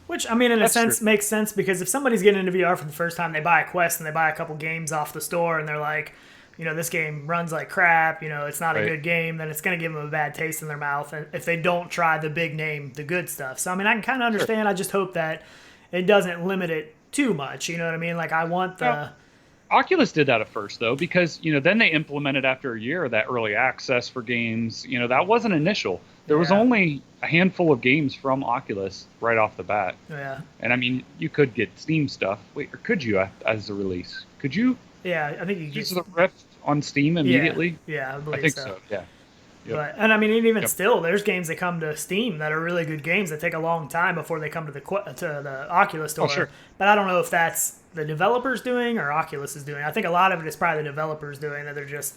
Speaker 1: Which, I mean, in a sense, makes sense, because if somebody's getting into VR for the first time, they buy a Quest and they buy a couple games off the store, and they're like, this game runs like crap, it's not a good game, then it's going to give them a bad taste in their mouth if they don't try the big name, the good stuff. So, I mean, I can kind of understand. I just hope that it doesn't limit it too much, you know what I mean? Like, I want the...
Speaker 2: Oculus did that at first, though, because, then they implemented after a year that early access for games. That wasn't initial. There was only a handful of games from Oculus right off the bat.
Speaker 1: Yeah.
Speaker 2: And, I mean, you could get Steam stuff. Wait, or could you as a release? Could you?
Speaker 1: Yeah, I think you could.
Speaker 2: Use the Rift on Steam immediately?
Speaker 1: Yeah,
Speaker 2: I think so, yeah. Yep.
Speaker 1: But, and I mean, even still, there's games that come to Steam that are really good games that take a long time before they come to the Oculus Store.
Speaker 2: Oh, sure.
Speaker 1: But I don't know if that's the developers doing or Oculus is doing. I think a lot of it is probably the developers doing, that they're just,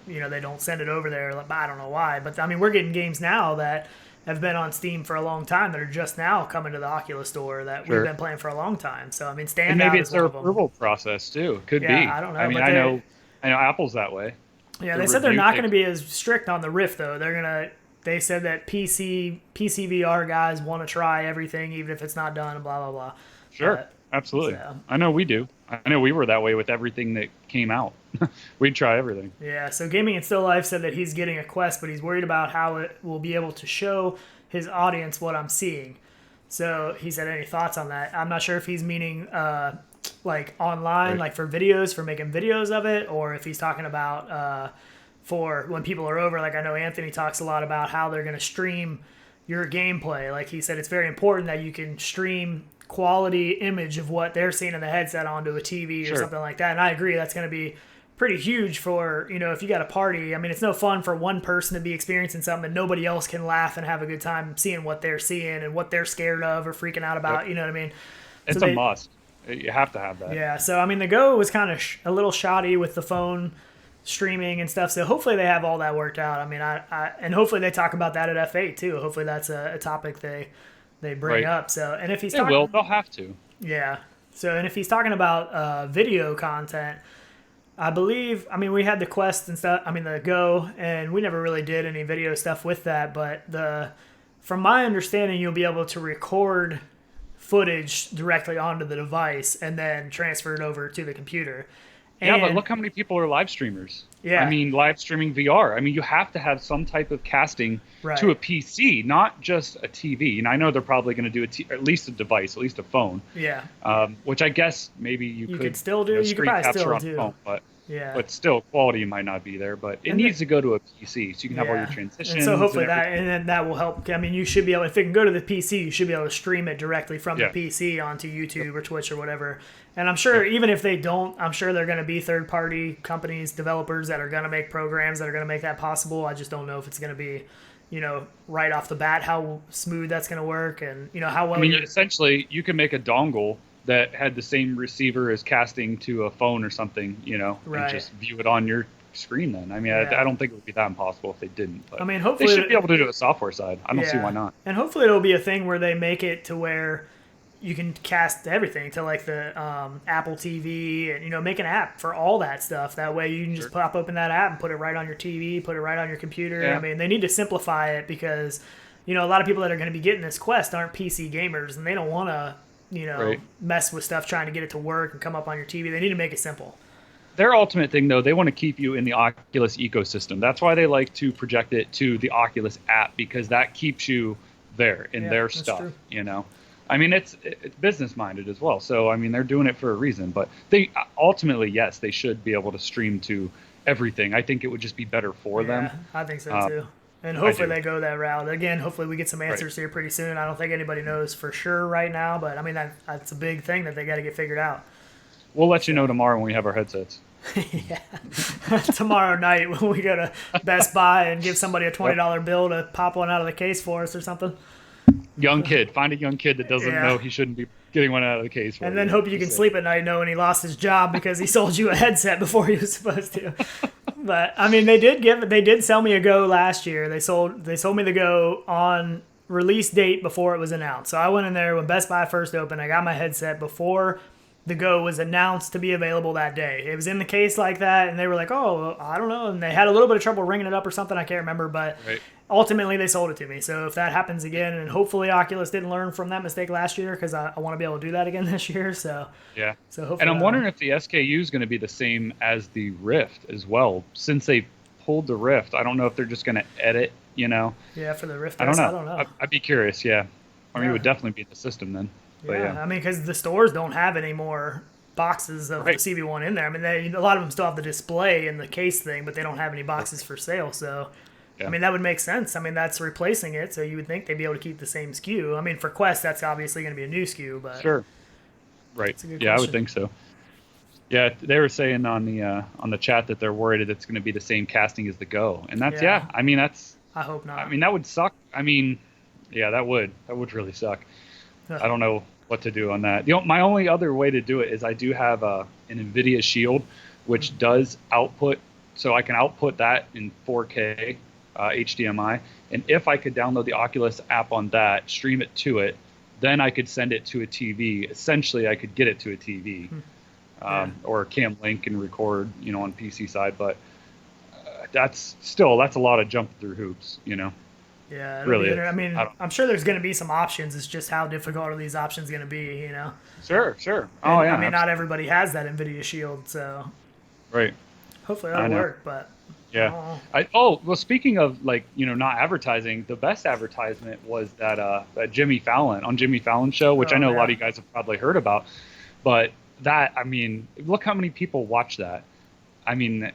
Speaker 1: they don't send it over there. I don't know why. But, I mean, we're getting games now that have been on Steam for a long time that are just now coming to the Oculus Store that we've been playing for a long time. So, I mean, Standout, and
Speaker 2: maybe it's their approval process, too. Could be.
Speaker 1: I don't know.
Speaker 2: I mean, I know Apple's that way.
Speaker 1: Yeah, they said they're not going to be as strict on the Rift, though. They said that PC VR guys want to try everything, even if it's not done, and blah, blah, blah.
Speaker 2: Sure, absolutely. So. I know we do. I know we were that way with everything that came out. We'd try everything.
Speaker 1: Yeah, so Gaming and Still Life said that he's getting a Quest, but he's worried about how it will be able to show his audience what I'm seeing. So he said, any thoughts on that? I'm not sure if he's meaning... like online, like for videos, for making videos of it, or if he's talking about for when people are over. Like, I know Anthony talks a lot about how they're going to stream your gameplay. Like, he said it's very important that you can stream quality image of what they're seeing in the headset onto a TV or something like that. And I agree, that's going to be pretty huge for, if you got a party. I mean, it's no fun for one person to be experiencing something and nobody else can laugh and have a good time seeing what they're seeing and what they're scared of or freaking out about. You know what I mean?
Speaker 2: It's a must. You have to have that.
Speaker 1: Yeah. So I mean, the Go was kind of a little shoddy with the phone streaming and stuff. So hopefully they have all that worked out. I mean, and hopefully they talk about that at F8 too. Hopefully that's a topic they bring up. So and if he's
Speaker 2: they'll have to.
Speaker 1: Yeah. So and if he's talking about video content, I believe, I mean, we had the Quest and stuff, I mean, the Go, and we never really did any video stuff with that, but from my understanding, you'll be able to record footage directly onto the device and then transfer it over to the computer.
Speaker 2: Yeah, but look how many people are live streamers.
Speaker 1: Yeah.
Speaker 2: I mean, live streaming VR. I mean, you have to have some type of casting to a PC, not just a TV. And I know they're probably going to do at least a device, at least a phone.
Speaker 1: Yeah.
Speaker 2: Which I guess maybe you could
Speaker 1: still do. You could probably still do.
Speaker 2: Phone, but
Speaker 1: yeah.
Speaker 2: But still, quality might not be there. But it needs to go to a PC, so you can have all your transitions.
Speaker 1: And so hopefully then that will help. I mean, you should be able, if it can go to the PC, you should be able to stream it directly from the PC onto YouTube or Twitch or whatever. And I'm sure even if they don't, I'm sure they're going to be third-party companies, developers that are going to make programs that are going to make that possible. I just don't know if it's going to be, right off the bat how smooth that's going to work and, how well.
Speaker 2: I mean, essentially, you can make a dongle that had the same receiver as casting to a phone or something, and just view it on your screen then. I mean, I don't think it would be that impossible if they didn't. But
Speaker 1: I mean, hopefully
Speaker 2: they should be able to do the software side. I don't see why not.
Speaker 1: And hopefully it'll be a thing where they make it to where you can cast everything to like the Apple TV and, make an app for all that stuff. That way you can just pop open that app and put it right on your TV, put it right on your computer. Yeah. I mean, they need to simplify it because, a lot of people that are going to be getting this Quest aren't PC gamers and they don't want to, mess with stuff trying to get it to work and come up on your TV. They need to make it simple.
Speaker 2: Their ultimate thing, though, they want to keep you in the Oculus ecosystem. That's why they like to project it to the Oculus app because that keeps you there in their stuff, true. I mean, it's business-minded as well. So, I mean, they're doing it for a reason. But they ultimately, yes, they should be able to stream to everything. I think it would just be better for them.
Speaker 1: I think so, too. And hopefully they go that route. Again, hopefully we get some answers here pretty soon. I don't think anybody knows for sure right now. But, I mean, that's a big thing that they got to get figured out.
Speaker 2: We'll let you know tomorrow when we have our headsets.
Speaker 1: Tomorrow night when we go to Best Buy and give somebody a $20 bill to pop one out of the case for us or something.
Speaker 2: Young kid. Find a young kid that doesn't know he shouldn't be getting one out of the case for
Speaker 1: and then hope you can sleep at night knowing he lost his job because he sold you a headset before he was supposed to. But I mean, they did sell me a Go last year. They sold me the Go on release date before it was announced. So I went in there when Best Buy first opened. I got my headset before the Go was announced to be available that day. It was in the case like that, and they were like, "Oh, I don't know," and they had a little bit of trouble ringing it up or something. I can't remember, but ultimately they sold it to me. So if that happens again, and hopefully Oculus didn't learn from that mistake last year, because I want to be able to do that again this year. So
Speaker 2: yeah.
Speaker 1: So hopefully,
Speaker 2: and I'm wondering if the SKU is going to be the same as the Rift as well, since they pulled the Rift. I don't know if they're just going to edit. Yeah,
Speaker 1: for the Rift.
Speaker 2: I don't know. I'd be curious. Yeah, I mean, it would definitely be in the system then. But
Speaker 1: I mean, because the stores don't have any more boxes of the CB1 in there. I mean, a lot of them still have the display and the case thing, but they don't have any boxes for sale. So, I mean, that would make sense. I mean, that's replacing it, so you would think they'd be able to keep the same SKU. I mean, for Quest, that's obviously going to be a new SKU, but
Speaker 2: sure, right? Yeah, I would think so. Yeah, they were saying on the chat that they're worried that it's going to be the same casting as the Go, and that's I mean, that's.
Speaker 1: I hope not.
Speaker 2: I mean, that would suck. I mean, that would really suck. I don't know what to do on that. My only other way to do it is I do have an NVIDIA Shield, which does output, so I can output that in 4K HDMI. And if I could download the Oculus app on that, stream it to it, then I could send it to a TV. Essentially, I could get it to a TV or a Cam Link and record, on PC side. But that's a lot of jumping through hoops,
Speaker 1: Yeah,
Speaker 2: really.
Speaker 1: I mean, I'm sure there's going to be some options. It's just how difficult are these options going to be,
Speaker 2: Sure.
Speaker 1: Oh, yeah. I mean, not everybody has that NVIDIA Shield, so.
Speaker 2: Right.
Speaker 1: Hopefully that'll work, but.
Speaker 2: Yeah. Well, speaking of, not advertising, the best advertisement was that Jimmy Fallon show, which I know a lot of you guys have probably heard about. But that, I mean, look how many people watch that. I mean,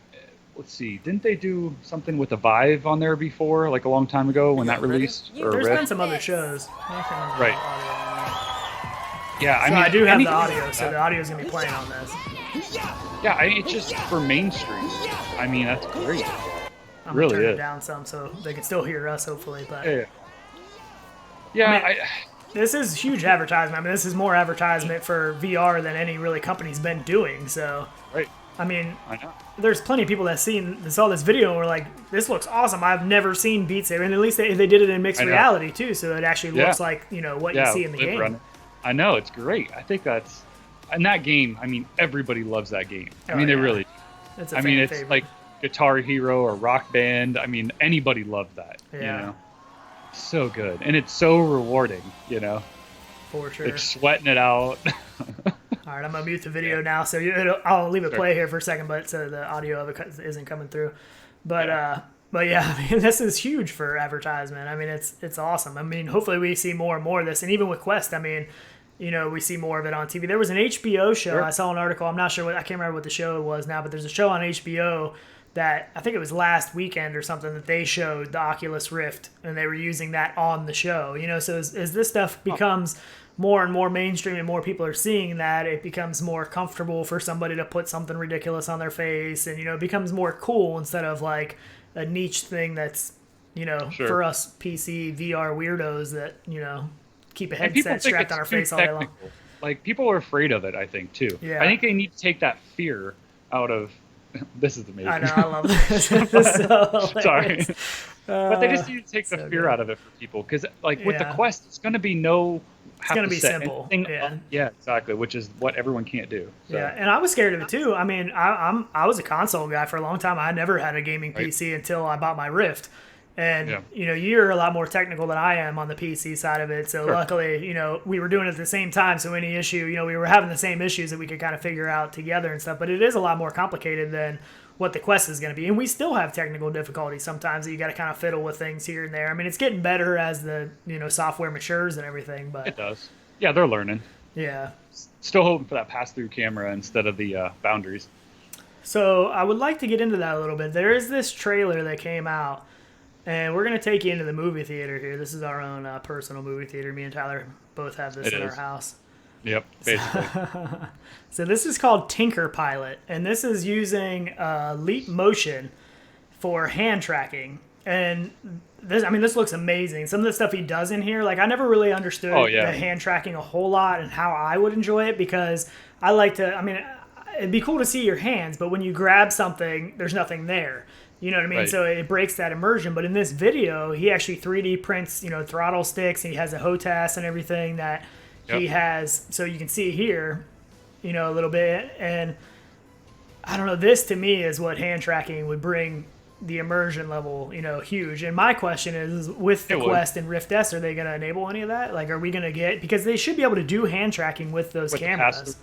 Speaker 2: let's see, didn't they do something with the Vive on there before, like a long time ago when that released?
Speaker 1: There's been some other shows.
Speaker 2: Right. Yeah, I mean,
Speaker 1: I do have the audio, so the audio is going to be playing on this.
Speaker 2: Yeah, it's just for mainstream. I mean, that's great.
Speaker 1: I'm really turn it down some so they can still hear us, hopefully. But
Speaker 2: yeah.
Speaker 1: this is huge advertisement. I mean, this is more advertisement for VR than any really company's been doing. So,
Speaker 2: right.
Speaker 1: I mean,
Speaker 2: I know.
Speaker 1: There's plenty of people that saw this video and were like, "This looks awesome. I've never seen Beat Saber." And at least they did it in mixed reality too, so it actually looks like what you see in the game.
Speaker 2: I know, it's great. I think that's, and that game. I mean, everybody loves that game. I mean, they really.
Speaker 1: It's
Speaker 2: it's like Guitar Hero or Rock Band. I mean, anybody loved that.
Speaker 1: Yeah.
Speaker 2: You know? So good, and it's so rewarding. You know.
Speaker 1: For sure.
Speaker 2: It's sweating it out.
Speaker 1: All right, I'm gonna mute the video now, so I'll leave it play here for a second, but so the audio of it isn't coming through. But yeah, I mean, this is huge for advertisement. I mean, it's awesome. I mean, hopefully we see more and more of this, and even with Quest, I mean, we see more of it on TV. There was an HBO show. Sure. I saw an article. I'm not sure I can't remember what the show was now, but there's a show on HBO that I think it was last weekend or something that they showed the Oculus Rift, and they were using that on the show. So as this stuff becomes more and more mainstream and more people are seeing that, it becomes more comfortable for somebody to put something ridiculous on their face, and it becomes more cool instead of like a niche thing that's for us PC VR weirdos that keep a headset strapped on our face all day long.
Speaker 2: Like, people are afraid of it, I think, too.
Speaker 1: Yeah.
Speaker 2: I think they need to take that fear out of this is amazing.
Speaker 1: I know, I love this. This is so
Speaker 2: sorry. But they just need to take the fear out of it for people, because with the Quest, it's going to be
Speaker 1: it's going to be simple.
Speaker 2: Yeah, exactly, which is what everyone can't do. So.
Speaker 1: Yeah, and I was scared of it too. I mean, I was a console guy for a long time. I never had a gaming PC until I bought my Rift. And, you're a lot more technical than I am on the PC side of it. So luckily, we were doing it at the same time. So any issue, we were having the same issues that we could kind of figure out together and stuff. But it is a lot more complicated than what the Quest is going to be. And we still have technical difficulties sometimes that you got to kind of fiddle with things here and there. I mean, it's getting better as the, software matures and everything. But
Speaker 2: it does. Yeah, they're learning.
Speaker 1: Yeah.
Speaker 2: Still hoping for that pass-through camera instead of the boundaries.
Speaker 1: So I would like to get into that a little bit. There is this trailer that came out. And we're going to take you into the movie theater here. This is our own personal movie theater. Me and Tyler both have this in our house.
Speaker 2: Yep, basically.
Speaker 1: So this is called Tinker Pilot. And this is using Leap Motion for hand tracking. And this looks amazing. Some of the stuff he does in here, I never really understood the hand tracking a whole lot and how I would enjoy it, because I like to, it'd be cool to see your hands, but when you grab something, there's nothing there. You know what I mean? Right. So it breaks that immersion. But in this video, he actually 3D prints, throttle sticks. He has a HOTAS and everything that he has. So you can see here, a little bit. And I don't know, this to me is what hand tracking would bring the immersion level, huge. And my question is, with the Quest and Rift S, are they going to enable any of that? Are we going to get, because they should be able to do hand tracking with those cameras,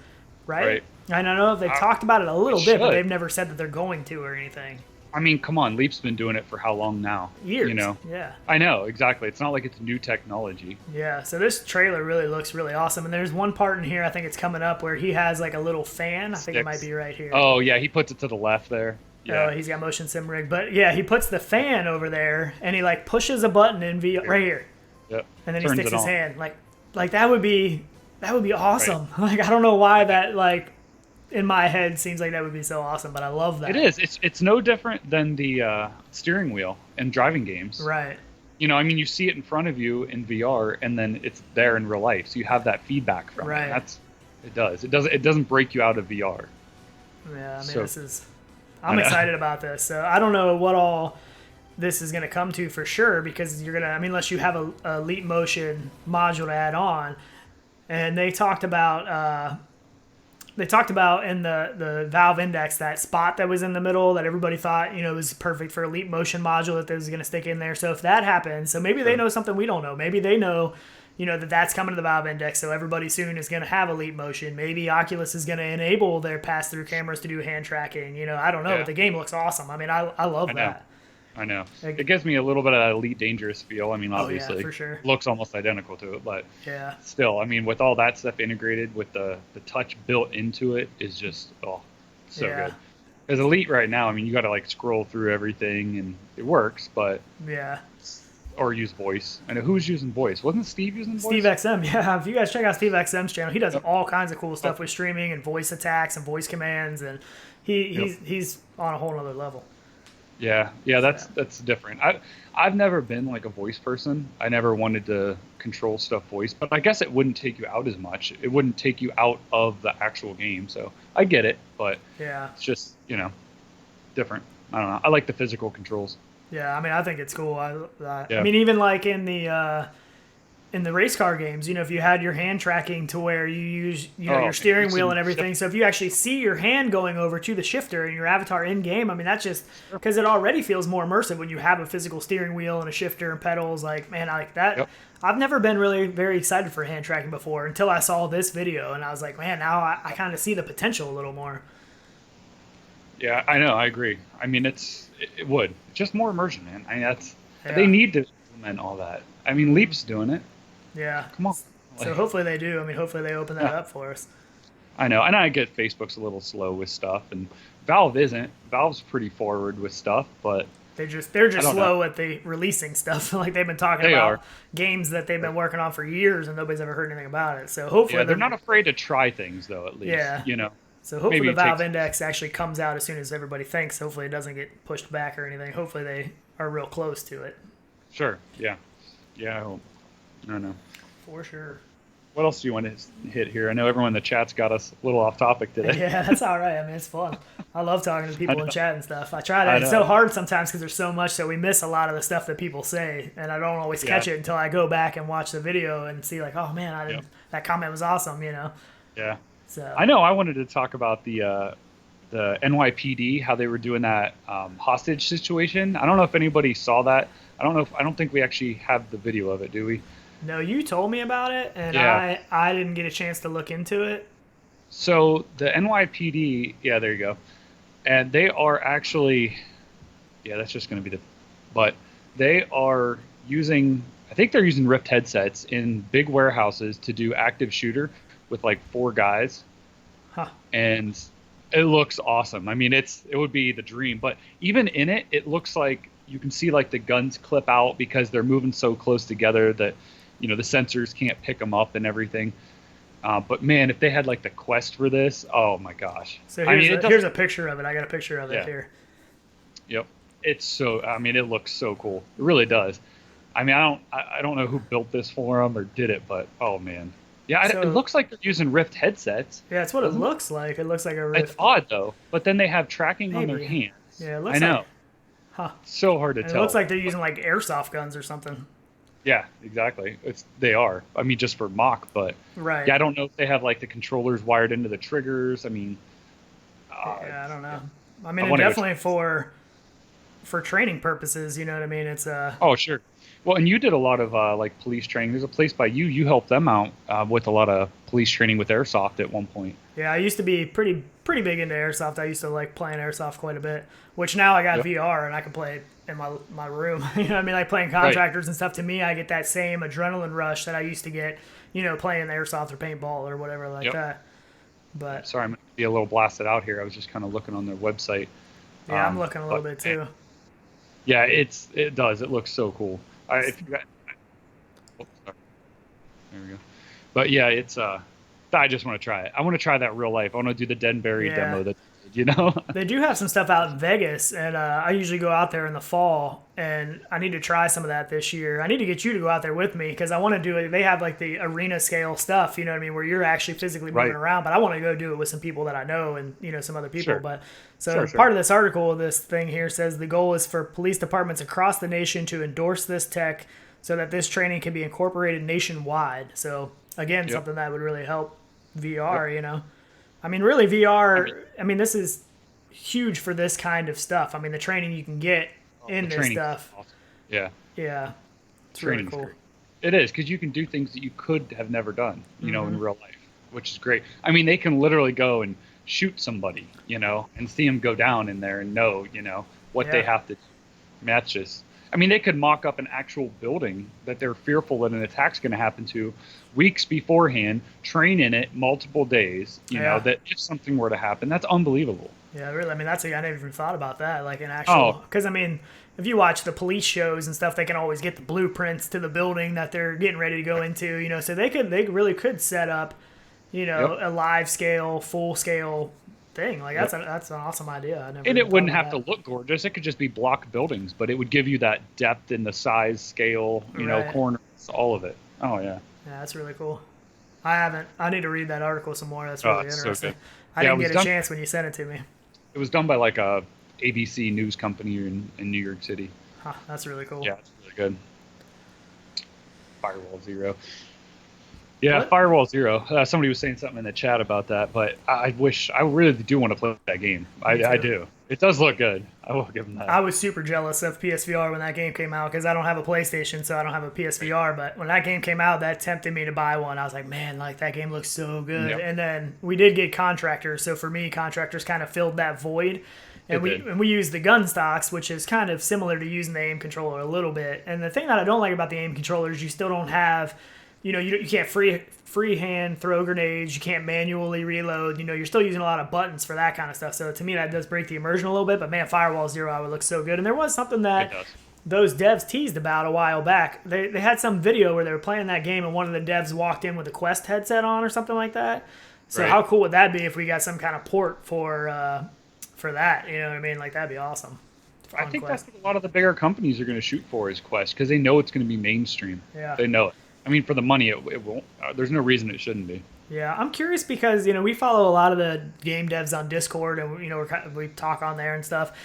Speaker 1: right? I don't know if they've talked about it a little bit, but they've never said that they're going to or anything.
Speaker 2: I mean, come on, Leap's been doing it for how long now?
Speaker 1: Years. Yeah.
Speaker 2: I know, exactly. It's not like it's new technology.
Speaker 1: Yeah, so this trailer really looks really awesome. And there's one part in here, I think it's coming up, where he has a little fan. I think it might be right here.
Speaker 2: Oh, yeah, he puts it to the left there. Yeah.
Speaker 1: Oh, he's got motion sim rig. But yeah, he puts the fan over there, and he pushes a button in VR right here.
Speaker 2: Yep.
Speaker 1: And then he sticks his hand. That would be awesome. Right. I don't know why that in my head seems like that would be so awesome, but I love that.
Speaker 2: It is. It's no different than the steering wheel in driving games.
Speaker 1: Right.
Speaker 2: You see it in front of you in VR, and then it's there in real life, so you have that feedback from it. It does. It doesn't break you out of VR.
Speaker 1: Yeah, I'm excited about this. So I don't know what all this is going to come to for sure, because you're going to, unless you have a Leap Motion module to add on. And they talked about in the Valve Index, that spot that was in the middle that everybody thought, was perfect for a Leap Motion module that they was going to stick in there. So if that happens, so maybe they know something we don't know. Maybe they know, that's coming to the Valve Index, so everybody soon is going to have a Leap Motion. Maybe Oculus is going to enable their pass-through cameras to do hand tracking. I don't know, but the game looks awesome. I love that.
Speaker 2: I know. It gives me a little bit of that Elite Dangerous feel. Obviously,
Speaker 1: for sure.
Speaker 2: Looks almost identical to it, but still, with all that stuff integrated with the touch built into it is just so good. Because Elite right now, you got to scroll through everything, and it works, but or use voice. I know who's using voice. Wasn't Steve using voice?
Speaker 1: Steve XM, yeah. If you guys check out Steve XM's channel, he does all kinds of cool stuff with streaming and voice attacks and voice commands, and he's on a whole nother level.
Speaker 2: Yeah, that's different. I've never been like a voice person. I never wanted to control stuff voice, but I guess it wouldn't take you out as much. It wouldn't take you out of the actual game. So I get it, but
Speaker 1: Yeah.
Speaker 2: it's just, different. I don't know. I like the physical controls.
Speaker 1: Yeah, I mean, I think it's cool. I
Speaker 2: Yeah.
Speaker 1: mean, even like in the race car games, if you had your hand tracking to where you use, your steering wheel and everything. So if you actually see your hand going over to the shifter and your avatar in game, I mean, that's just because it already feels more immersive when you have a physical steering wheel and a shifter and pedals. Like, man, I like that.
Speaker 2: Yep.
Speaker 1: I've never been really very excited for hand tracking before until I saw this video, and I was like, man, now I kind of see the potential a little more.
Speaker 2: Yeah, I know. I agree. I mean, it would just more immersion, man. I mean, they need to implement all that. I mean, Leap's doing it.
Speaker 1: Yeah.
Speaker 2: Come on.
Speaker 1: So hopefully they do. I mean, hopefully they open that up for us.
Speaker 2: I know, and I get Facebook's a little slow with stuff, and Valve isn't. Valve's pretty forward with stuff, but
Speaker 1: they're just slow at the releasing stuff. Like they've been talking about games that they've been working on for years, and nobody's ever heard anything about it. So hopefully
Speaker 2: they're not afraid to try things, though. At least,
Speaker 1: So hopefully the Valve Index actually comes out as soon as everybody thinks. Hopefully it doesn't get pushed back or anything. Hopefully they are real close to it.
Speaker 2: Sure. Yeah. I hope. I don't know.
Speaker 1: For sure.
Speaker 2: What else do you want to hit here? I know everyone in the chat's got us a little off topic today.
Speaker 1: Yeah, that's all right. I mean, it's fun. I love talking to people in chat and stuff. I try to. It's so hard sometimes because there's so much, so we miss a lot of the stuff that people say, and I don't always catch it until I go back and watch the video and see, like, oh man, that comment was awesome,
Speaker 2: Yeah.
Speaker 1: So
Speaker 2: I know. I wanted to talk about the NYPD, how they were doing that hostage situation. I don't know if anybody saw that. I don't think we actually have the video of it, do we?
Speaker 1: No, you told me about it, and I didn't get a chance to look into it.
Speaker 2: So the NYPD, there you go. And they are actually, that's just going to be but they are using, I think they're using Rift headsets in big warehouses to do active shooter with like 4 guys.
Speaker 1: Huh.
Speaker 2: And it looks awesome. I mean, it would be the dream, but even in it, it looks like you can see like the guns clip out because they're moving so close together that, the sensors can't pick them up and everything. But man, if they had like the Quest for this, oh my gosh.
Speaker 1: So here's a picture of it. I got a picture of it here.
Speaker 2: Yep. It looks so cool. It really does. I mean, I don't know who built this for them or did it, but oh man. Yeah, it looks like they're using Rift headsets.
Speaker 1: Yeah, that's what it looks like. It looks like a Rift.
Speaker 2: It's odd though, but then they have tracking on their hands.
Speaker 1: Yeah, it looks
Speaker 2: I know.
Speaker 1: like. Huh.
Speaker 2: So hard to tell.
Speaker 1: It looks like they're using like airsoft guns or something.
Speaker 2: Yeah, exactly. They are. I mean, just for mock, but
Speaker 1: right.
Speaker 2: Yeah, I don't know if they have like the controllers wired into the triggers. I mean,
Speaker 1: I don't know. I mean, definitely for training purposes. You know what I mean? It's
Speaker 2: Oh, sure. Well, and you did a lot of like police training. There's a place by you. You helped them out with a lot of police training with airsoft at one point.
Speaker 1: Yeah, I used to be pretty big into airsoft. I used to like playing airsoft quite a bit. Which now I got VR and I can play it in my room. You know what I mean? Like playing contractors and stuff. To me, I get that same adrenaline rush that I used to get, playing airsoft or paintball or whatever like that. But
Speaker 2: sorry, I'm going to be a little blasted out here. I was just kind of looking on their website.
Speaker 1: Yeah, I'm looking a little bit too.
Speaker 2: Yeah, it does. It looks so cool. Sorry. There we go. But yeah, I just want to try it. I want to try that real life. I want to do the Denbury demo. They do have some stuff out in Vegas, and I usually go out there in the fall, and I need to try some of that this year. I need to get you to go out there with me because I want to do it. They have like the arena scale stuff, you know what I mean, where you're actually physically moving around, but I want to go do it with some people that I know and, some other people. But part of this article, this thing here says the goal is for police departments across the nation to endorse this tech so that this training can be incorporated nationwide. So again, something that would really help VR, I mean, really, VR, this is huge for this kind of stuff. I mean, the training you can get in this stuff. Awesome. Yeah.
Speaker 1: Yeah. It's really cool.
Speaker 2: Great. It is, because you can do things that you could have never done, in real life, which is great. I mean, they can literally go and shoot somebody, and see them go down in there and know, what they have to do. That's just... they could mock up an actual building that they're fearful that an attack's going to happen to weeks beforehand, train in it multiple days, know, that if something were to happen, that's unbelievable.
Speaker 1: Yeah, really. I never even thought about that. Like an actual, because if you watch the police shows and stuff, they can always get the blueprints to the building that they're getting ready to go into, so they really could set up, a live scale, full scale thing. Like that's an awesome idea.
Speaker 2: And it wouldn't have to look gorgeous. It could just be block buildings, but it would give you that depth in the size, scale, you know, corners, all of it. Oh yeah.
Speaker 1: Yeah, that's really cool. I need to read that article some more. That's really interesting.
Speaker 2: So good.
Speaker 1: I didn't get a chance when you sent it to me.
Speaker 2: It was done by like a ABC news company in New York City.
Speaker 1: Huh, that's really cool.
Speaker 2: Yeah, it's really good. Firewall Zero. Yeah, what? Firewall Zero. Somebody was saying something in the chat about that, but I really do want to play that game. I do. It does look good. I will give them that.
Speaker 1: I was super jealous of PSVR when that game came out because I don't have a PlayStation, so I don't have a PSVR. But when that game came out, that tempted me to buy one. I was like, man, like that game looks so good. Yep. And then we did get Contractors, so for me, Contractors kind of filled that void. And we use the gun stocks, which is kind of similar to using the aim controller a little bit. And the thing that I don't like about the aim controller is you still don't have, you know, you can't freehand throw grenades. You can't manually reload. You know, you're still using a lot of buttons for that kind of stuff. So to me, that does break the immersion a little bit. But man, Firewall Zero would look so good. And there was something that those devs teased about a while back. They had some video where they were playing that game and one of the devs walked in with a Quest headset on or something like that. So how cool would that be if we got some kind of port for that? You know what I mean? Like that'd be awesome.
Speaker 2: I think that's what a lot of the bigger companies are going to shoot for is Quest because they know it's going to be mainstream.
Speaker 1: Yeah.
Speaker 2: They know it. I mean, for the money, it won't. There's no reason it shouldn't be.
Speaker 1: Yeah, I'm curious because, you know, we follow a lot of the game devs on Discord and, you know, we talk on there and stuff.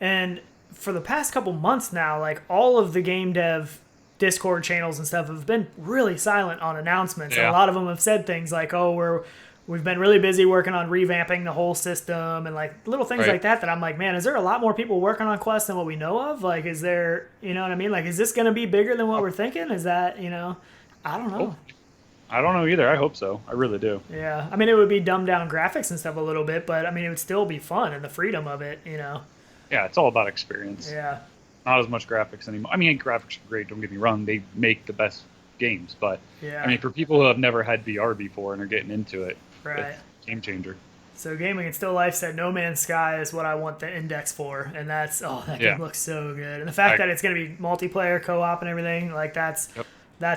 Speaker 1: And for the past couple months now, like all of the game dev Discord channels and stuff have been really silent on announcements. Yeah. And a lot of them have said things like, oh, we've been really busy working on revamping the whole system and like little things like that I'm like, man, is there a lot more people working on Quest than what we know of? Like, is there, you know what I mean? Like, is this going to be bigger than what we're thinking? Is that, you know, I don't know.
Speaker 2: I don't know either. I hope so. I really do.
Speaker 1: Yeah. I mean, it would be dumbed down graphics and stuff a little bit, but I mean, it would still be fun and the freedom of it, you know?
Speaker 2: Yeah. It's all about experience.
Speaker 1: Yeah.
Speaker 2: Not as much graphics anymore. I mean, graphics are great. Don't get me wrong. They make the best games, but I mean, for people who have never had VR before and are getting into it, it's a game changer. So
Speaker 1: Gaming and Still Life said No Man's Sky is what I want the index for, and that's that game looks so good. And the fact that it's going to be multiplayer, co-op, and everything, like that's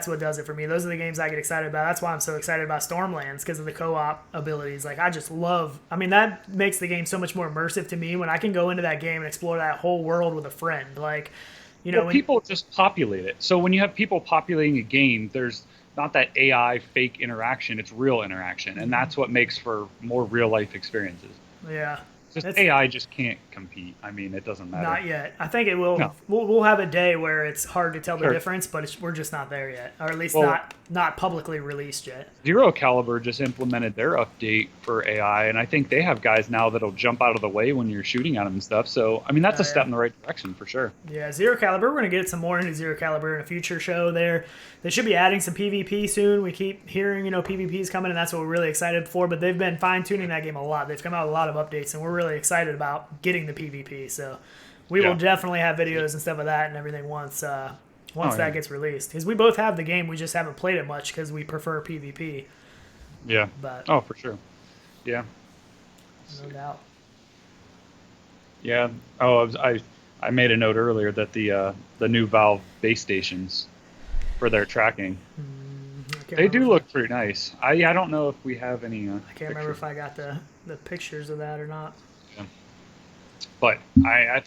Speaker 1: what does it for me. Those are the games I get excited about. That's why I'm so excited about Stormlands because of the co-op abilities. Like I just love. I mean, that makes the game so much more immersive to me when I can go into that game and explore that whole world with a friend. Like, you know,
Speaker 2: people just populate it. So when you have people populating a game, there's not that AI fake interaction, it's real interaction. And that's what makes for more real life experiences.
Speaker 1: Yeah.
Speaker 2: AI just can't compete. I mean, it doesn't matter.
Speaker 1: Not yet. I think it will. No. We'll have a day where it's hard to tell the difference, but we're just not there yet, or at least not publicly released yet.
Speaker 2: Zero Caliber just implemented their update for AI, and I think they have guys now that'll jump out of the way when you're shooting at them and stuff. So, I mean, that's a step in the right direction for sure.
Speaker 1: Yeah, Zero Caliber. We're going to get some more into Zero Caliber in a future show there. They should be adding some PvP soon. We keep hearing, you know, PvP is coming, and that's what we're really excited for. But they've been fine-tuning that game a lot. They've come out with a lot of updates, and we're really excited about getting the PvP. So we will definitely have videos and stuff of that and everything once that gets released. Because we both have the game, we just haven't played it much because we prefer PvP.
Speaker 2: Yeah. But for sure. Yeah.
Speaker 1: No doubt.
Speaker 2: Yeah. I made a note earlier that the new Valve base stations for their tracking. They do look pretty nice. I don't know if we have any.
Speaker 1: I can't remember if I got the pictures of that or not.
Speaker 2: Yeah. But I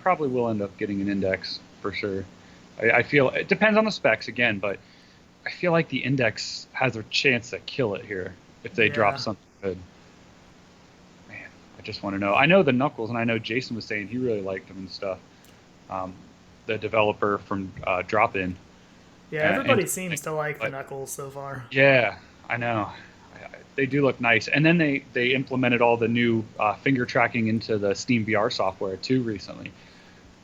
Speaker 2: probably will end up getting an index for sure. I feel it depends on the specs again, but I feel like the index has a chance to kill it here if they drop something good. Man, I just want to know. I know the Knuckles, and I know Jason was saying he really liked them and stuff. The developer from Drop-In.
Speaker 1: Yeah, everybody seems to like the Knuckles so far.
Speaker 2: Yeah, I know. They do look nice. And then they implemented all the new finger tracking into the Steam VR software too recently.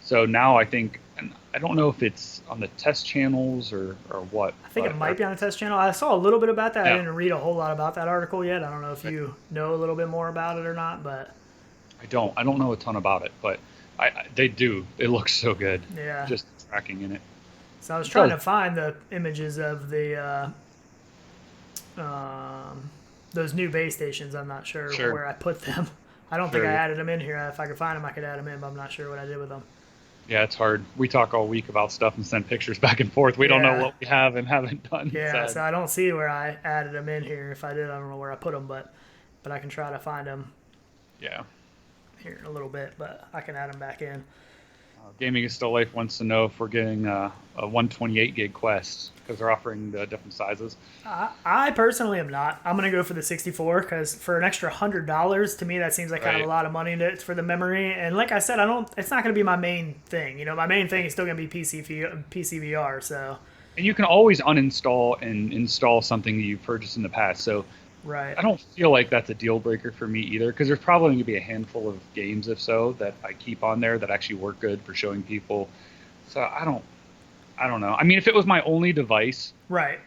Speaker 2: So now I think, and I don't know if it's on the test channels or what.
Speaker 1: I think it might be on the test channel. I saw a little bit about that. Yeah. I didn't read a whole lot about that article yet. I don't know if you know a little bit more about it or not, but
Speaker 2: I don't know a ton about it, but they do. It looks so good.
Speaker 1: Yeah.
Speaker 2: Just tracking in it.
Speaker 1: So I was trying to find the images of the those new base stations. I'm not sure where I put them. I don't think I added them in here. If I could find them, I could add them in, but I'm not sure what I did with them.
Speaker 2: Yeah, it's hard. We talk all week about stuff and send pictures back and forth. We don't know what we have and haven't done.
Speaker 1: Yeah, so I don't see where I added them in here. If I did, I don't know where I put them, but I can try to find them
Speaker 2: Yeah.
Speaker 1: Here in a little bit, but I can add them back in.
Speaker 2: Gaming is Still Life wants to know if we're getting a 128 gig Quest because they're offering the different sizes.
Speaker 1: I personally am not. I'm gonna go for the 64 because for an extra $100, to me that seems like kind of a lot of money for the memory. And like I said, it's not gonna be my main thing. You know, my main thing is still gonna be PCVR. So.
Speaker 2: And you can always uninstall and install something that you purchased in the past. So.
Speaker 1: Right.
Speaker 2: I don't feel like that's a deal breaker for me either, because there's probably going to be a handful of games, if so, that I keep on there that actually work good for showing people. So I don't know. I mean, if it was my only device,
Speaker 1: right,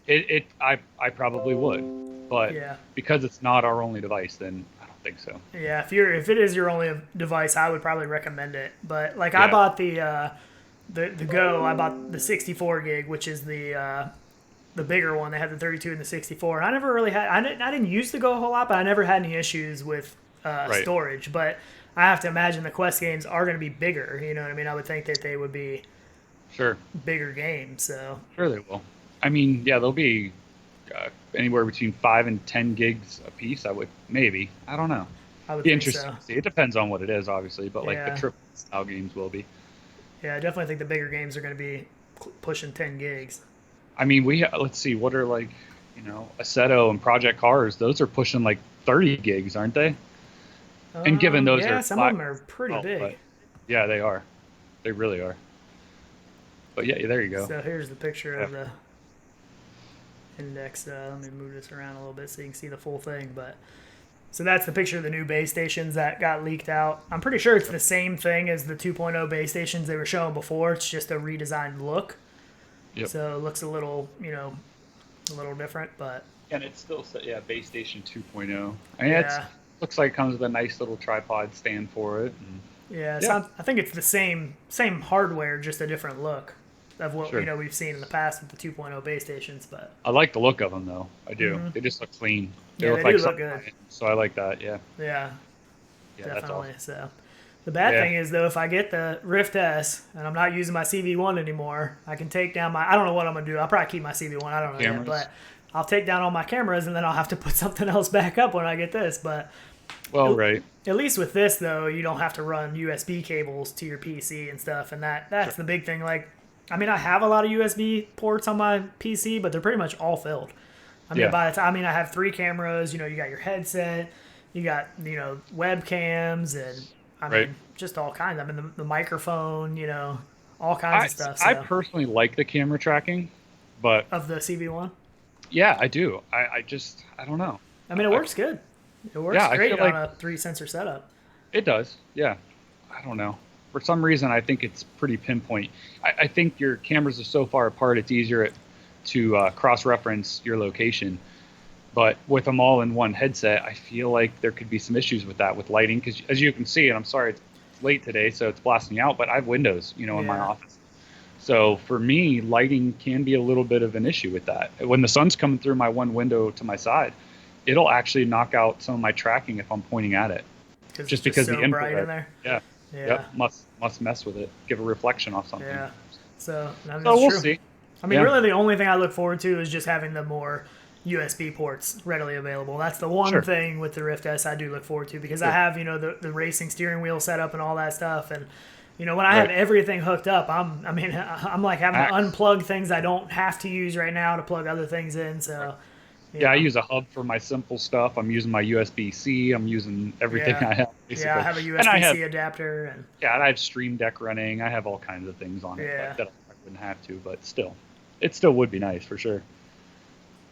Speaker 2: I probably would, but because it's not our only device, then I don't think so.
Speaker 1: Yeah, if it is your only device, I would probably recommend it. But like I bought the Go, I bought the 64 gig, which is the bigger one. They had the 32 and the 64, and I never really had. I didn't use the Go a whole lot, but I never had any issues with storage. But I have to imagine the Quest games are going to be bigger. You know what I mean? I would think that they would be bigger games. So
Speaker 2: sure they will. I mean, yeah, they'll be anywhere between 5 and 10 gigs a piece. I would maybe. I don't know.
Speaker 1: I would
Speaker 2: be
Speaker 1: think
Speaker 2: interesting to see. It depends on what it is, obviously, but like the triple style games will be.
Speaker 1: Yeah, I definitely think the bigger games are going to be pushing 10 gigs.
Speaker 2: I mean, let's see, what are like, Assetto and Project Cars? Those are pushing like 30 gigs, aren't they? And given those are
Speaker 1: some of them are pretty big.
Speaker 2: Yeah, they are. They really are. But yeah, there you go.
Speaker 1: So here's the picture of the index. Let me move this around a little bit so you can see the full thing. But so that's the picture of the new base stations that got leaked out. I'm pretty sure it's the same thing as the 2.0 base stations they were showing before. It's just a redesigned look. Yep. So it looks a little, a little different, but.
Speaker 2: And it's still, base station 2.0. I mean, it looks like it comes with a nice little tripod stand for it. And,
Speaker 1: so I think it's the same hardware, just a different look of what we've seen in the past with the 2.0 base stations. But
Speaker 2: I like the look of them, though. I do. Mm-hmm. They just look clean.
Speaker 1: They look good.
Speaker 2: So I like that. Yeah.
Speaker 1: Yeah.
Speaker 2: Definitely.
Speaker 1: That's awesome. So. The bad thing is, though, if I get the Rift S and I'm not using my CV1 anymore, I can take down I don't know what I'm going to do. I'll probably keep my CV1. I don't know yet, but I'll take down all my cameras and then I'll have to put something else back up when I get this. But at least with this, though, you don't have to run USB cables to your PC and stuff. And that's the big thing. Like, I mean, I have a lot of USB ports on my PC, but they're pretty much all filled. I mean, by the time, I have 3 cameras. You got your headset, you got, webcams and... I mean, just all kinds. I mean, the microphone, all kinds of stuff. So.
Speaker 2: I personally like the camera tracking, but...
Speaker 1: Of the CV1?
Speaker 2: Yeah, I do. I don't know.
Speaker 1: I mean, it works good. It works great on a 3-sensor setup.
Speaker 2: It does, yeah. I don't know. For some reason, I think it's pretty pinpoint. I think your cameras are so far apart, it's easier to cross-reference your location. But with them all in one headset, I feel like there could be some issues with that, with lighting. Because as you can see, and I'm sorry it's late today, so it's blasting out, but I have windows, in my office. So for me, lighting can be a little bit of an issue with that. When the sun's coming through my one window to my side, it'll actually knock out some of my tracking if I'm pointing at it.
Speaker 1: Just because the infrared, bright in there.
Speaker 2: Yeah. Yep. Must mess with it. Give a reflection off something.
Speaker 1: Yeah. So
Speaker 2: we'll see.
Speaker 1: I mean, really, the only thing I look forward to is just having the more USB ports readily available. That's the one thing with the Rift S I do look forward to, because I have, the racing steering wheel set up and all that stuff. And, when I have everything hooked up, I'm like having to unplug things I don't have to use right now to plug other things in. So,
Speaker 2: I use a hub for my simple stuff. I'm using my USB-C. I'm using everything I have, basically.
Speaker 1: Yeah, I have a USB-C adapter. And
Speaker 2: I have Stream Deck running. I have all kinds of things on it that I wouldn't have to, but still. It still would be nice, for sure.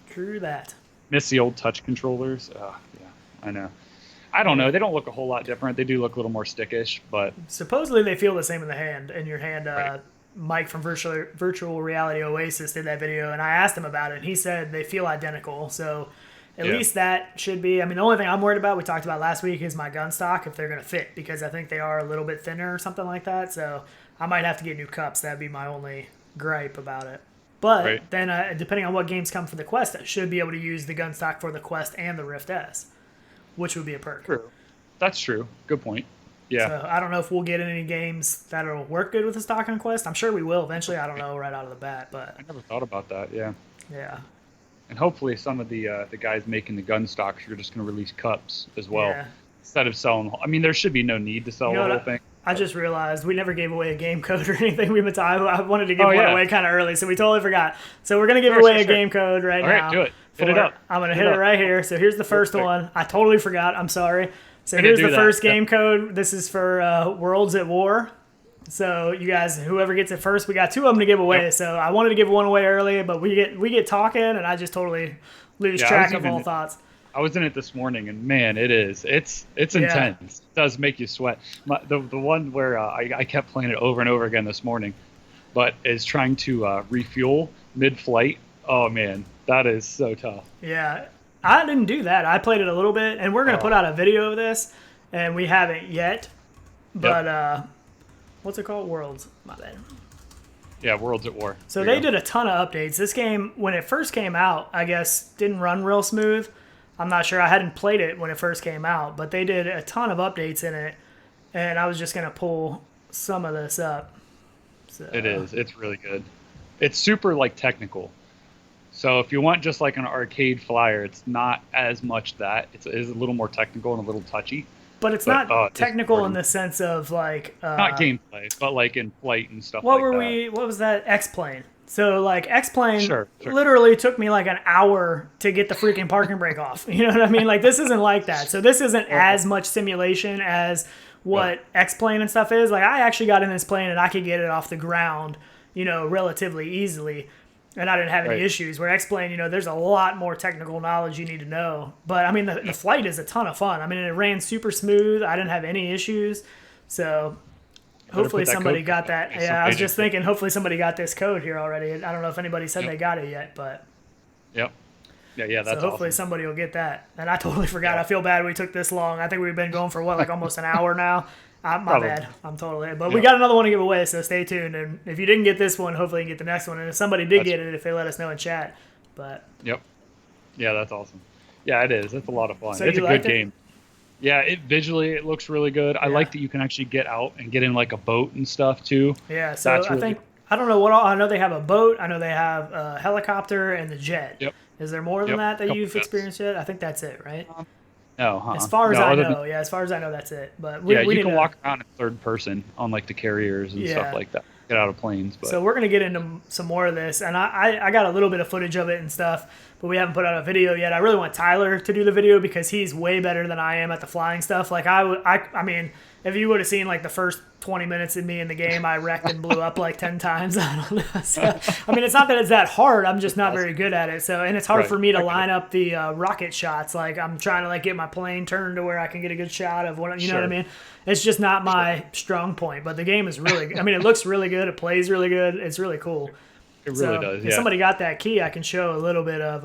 Speaker 1: True that.
Speaker 2: Miss the old touch controllers. Yeah, I know. I don't know. They don't look a whole lot different. They do look a little more stickish, but
Speaker 1: supposedly they feel the same in the hand. In your hand, Mike from Virtual Reality Oasis did that video, and I asked him about it, and he said they feel identical. So at least that should be. I mean, the only thing I'm worried about, we talked about last week, is my gun stock, if they're going to fit, because I think they are a little bit thinner or something like that. So I might have to get new cups. That'd be my only gripe about it. But then, depending on what games come for the Quest, I should be able to use the gun stock for the Quest and the Rift S, which would be a perk.
Speaker 2: True. That's true. Good point. Yeah.
Speaker 1: So I don't know if we'll get any games that'll work good with the stock on Quest. I'm sure we will eventually. I don't know right out of the bat, but
Speaker 2: I never thought about that. Yeah.
Speaker 1: Yeah.
Speaker 2: And hopefully some of the guys making the gun stocks are just going to release cups as well. Yeah. instead of selling. I mean, there should be no need to sell the whole thing.
Speaker 1: I just realized we never gave away a game code or anything. I wanted to give one away kind of early, so we totally forgot. So we're going to give away a game code right now.
Speaker 2: All right, do it. Hit it up.
Speaker 1: I'm going to hit it right here. So here's the first one. I totally forgot. I'm sorry. So here's the first game code. This is for Worlds at War. So you guys, whoever gets it first, we got 2 of them to give away. Yep. So I wanted to give one away early, but we get talking, and I just totally lose track of all thoughts.
Speaker 2: I was in it this morning, and man, it's intense. It does make you sweat. The one where I kept playing it over and over again this morning, but is trying to refuel mid-flight. Oh man, that is so tough.
Speaker 1: Yeah, I didn't do that. I played it a little bit, and we're gonna put out a video of this, and we haven't yet. But what's it called? Worlds. My bad.
Speaker 2: Yeah, Worlds at War.
Speaker 1: So they did a ton of updates. This game, when it first came out, I guess didn't run real smooth. I'm not sure. I hadn't played it when it first came out, but they did a ton of updates in it, and I was just going to pull some of this up. So.
Speaker 2: It is. It's really good. It's super, technical. So if you want just like an arcade flyer, it's not as much that. It is a little more technical and a little touchy.
Speaker 1: But it's not technical in the sense of,
Speaker 2: not gameplay, but, in flight and stuff
Speaker 1: What was that? X-Plane. So, X-Plane literally took me an hour to get the freaking parking brake off. You know what I mean? This isn't like that. So this isn't as much simulation as what X-Plane and stuff is. I actually got in this plane and I could get it off the ground, relatively easily. And I didn't have any issues. Where X-Plane, there's a lot more technical knowledge you need to know. But, I mean, the flight is a ton of fun. I mean, it ran super smooth. I didn't have any issues. So... hopefully somebody got that. Yeah, I was just thinking, hopefully somebody got this code here already. I don't know if anybody said they got it yet, but...
Speaker 2: Yep. Yeah, that's
Speaker 1: So hopefully somebody will get that. And I totally forgot. I feel bad we took this long. I think we've been going for, almost an hour now? My bad. I'm totally... But we got another one to give away, so stay tuned. And if you didn't get this one, hopefully you can get the next one. And if somebody did get it, if they let us know in chat. But...
Speaker 2: Yep. Yeah, that's awesome. Yeah, it is. It's a lot of fun. So it's a good game. Yeah, visually it looks really good. I like that you can actually get out and get in a boat and stuff too.
Speaker 1: Yeah, so I think I don't know what all. I know they have a boat. I know they have a helicopter and the jet.
Speaker 2: Yep.
Speaker 1: Is there more than that you've experienced yet? I think that's it, right?
Speaker 2: No.
Speaker 1: As far as I know, as far as I know, that's it. But we
Speaker 2: you can walk around in third person on the carriers and stuff like that. Get out of planes. But.
Speaker 1: So we're gonna get into some more of this, and I got a little bit of footage of it and stuff, but we haven't put out a video yet. I really want Tyler to do the video because he's way better than I am at the flying stuff. I mean, if you would have seen the first 20 minutes of me in the game, I wrecked and blew up 10 times. I don't know. So, I mean, it's not that it's that hard. I'm just not very good at it. So, and it's hard for me to line up the rocket shots. I'm trying to get my plane turned to where I can get a good shot of what you know what I mean. It's just not my strong point. But the game is really good. I mean, it looks really good. It plays really good. It's really cool.
Speaker 2: It really does. Yeah.
Speaker 1: If somebody got that key, I can show a little bit of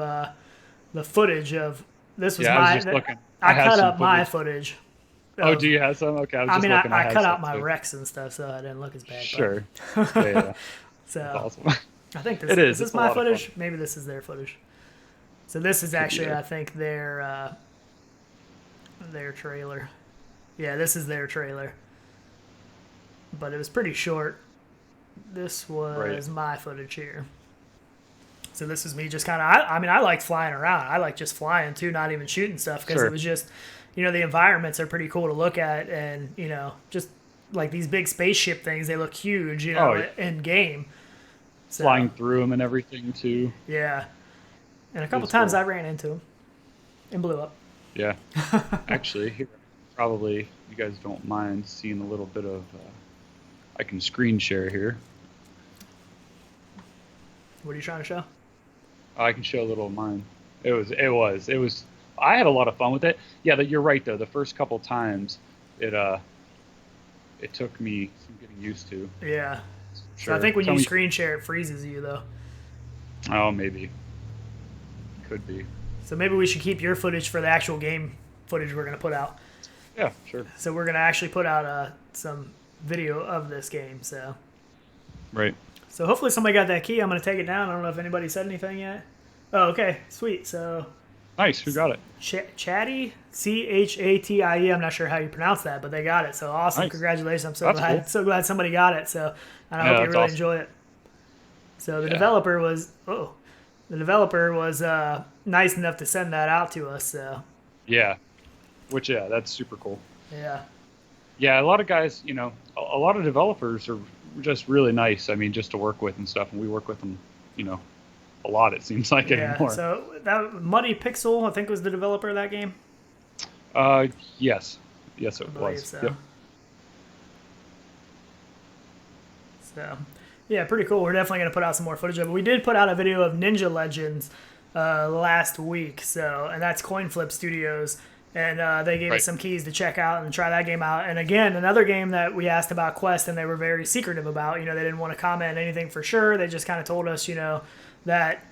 Speaker 1: the footage of this. Was
Speaker 2: I was just looking.
Speaker 1: I cut up my footage.
Speaker 2: Oh, do you have some? Okay,
Speaker 1: I cut out my wrecks and stuff, so I didn't look as bad.
Speaker 2: Sure. Yeah.
Speaker 1: So
Speaker 2: that's awesome.
Speaker 1: I think this
Speaker 2: is
Speaker 1: this my footage. Maybe this is their footage. So this is actually, I think, their trailer. Yeah, this is their trailer. But it was pretty short. This was my footage here. So this is me just kind of, I mean, I liked flying around. I like just flying too, not even shooting stuff, because it was just, the environments are pretty cool to look at, and, just these big spaceship things, they look huge, in game. So,
Speaker 2: flying through them and everything too.
Speaker 1: Yeah. And a couple times I ran into them and blew up.
Speaker 2: Yeah. Actually, here, probably you guys don't mind seeing a little bit of, I can screen share here.
Speaker 1: What are you trying to show?
Speaker 2: I can show a little of mine. It was. I had a lot of fun with it. Yeah, you're right though. The first couple times, it took me some getting used to.
Speaker 1: Yeah. Sure. So I think when you screen share, it freezes you though.
Speaker 2: Oh, maybe. Could be.
Speaker 1: So maybe we should keep your footage for the actual game footage we're gonna put out.
Speaker 2: Yeah, sure.
Speaker 1: So we're gonna actually put out some video of this game. So.
Speaker 2: Right.
Speaker 1: So hopefully somebody got that key. I'm going to take it down. I don't know if anybody said anything yet. Oh, okay. Sweet. So
Speaker 2: nice. Who got it?
Speaker 1: Chatty, Chatie. I'm not sure how you pronounce that, but they got it. So awesome. Nice. Congratulations. I'm so glad. Cool. So glad somebody got it. So and I hope you really enjoy it. So the developer was nice enough to send that out to us. So
Speaker 2: yeah. Which, yeah, that's super cool.
Speaker 1: Yeah.
Speaker 2: Yeah, a lot of guys, a lot of developers are just really nice. I mean, just to work with and stuff, and we work with them, a lot. It seems like anymore.
Speaker 1: So that Muddy Pixel, I think, was the developer of that game.
Speaker 2: Yes, it was.
Speaker 1: So.
Speaker 2: Yep.
Speaker 1: So, yeah, pretty cool. We're definitely going to put out some more footage of it. We did put out a video of Ninja Legends last week, and that's Coinflip Studios, and they gave us some keys to check out and try that game out. And again, another game that we asked about Quest, and they were very secretive about. They didn't want to comment anything for sure. They just kind of told us, that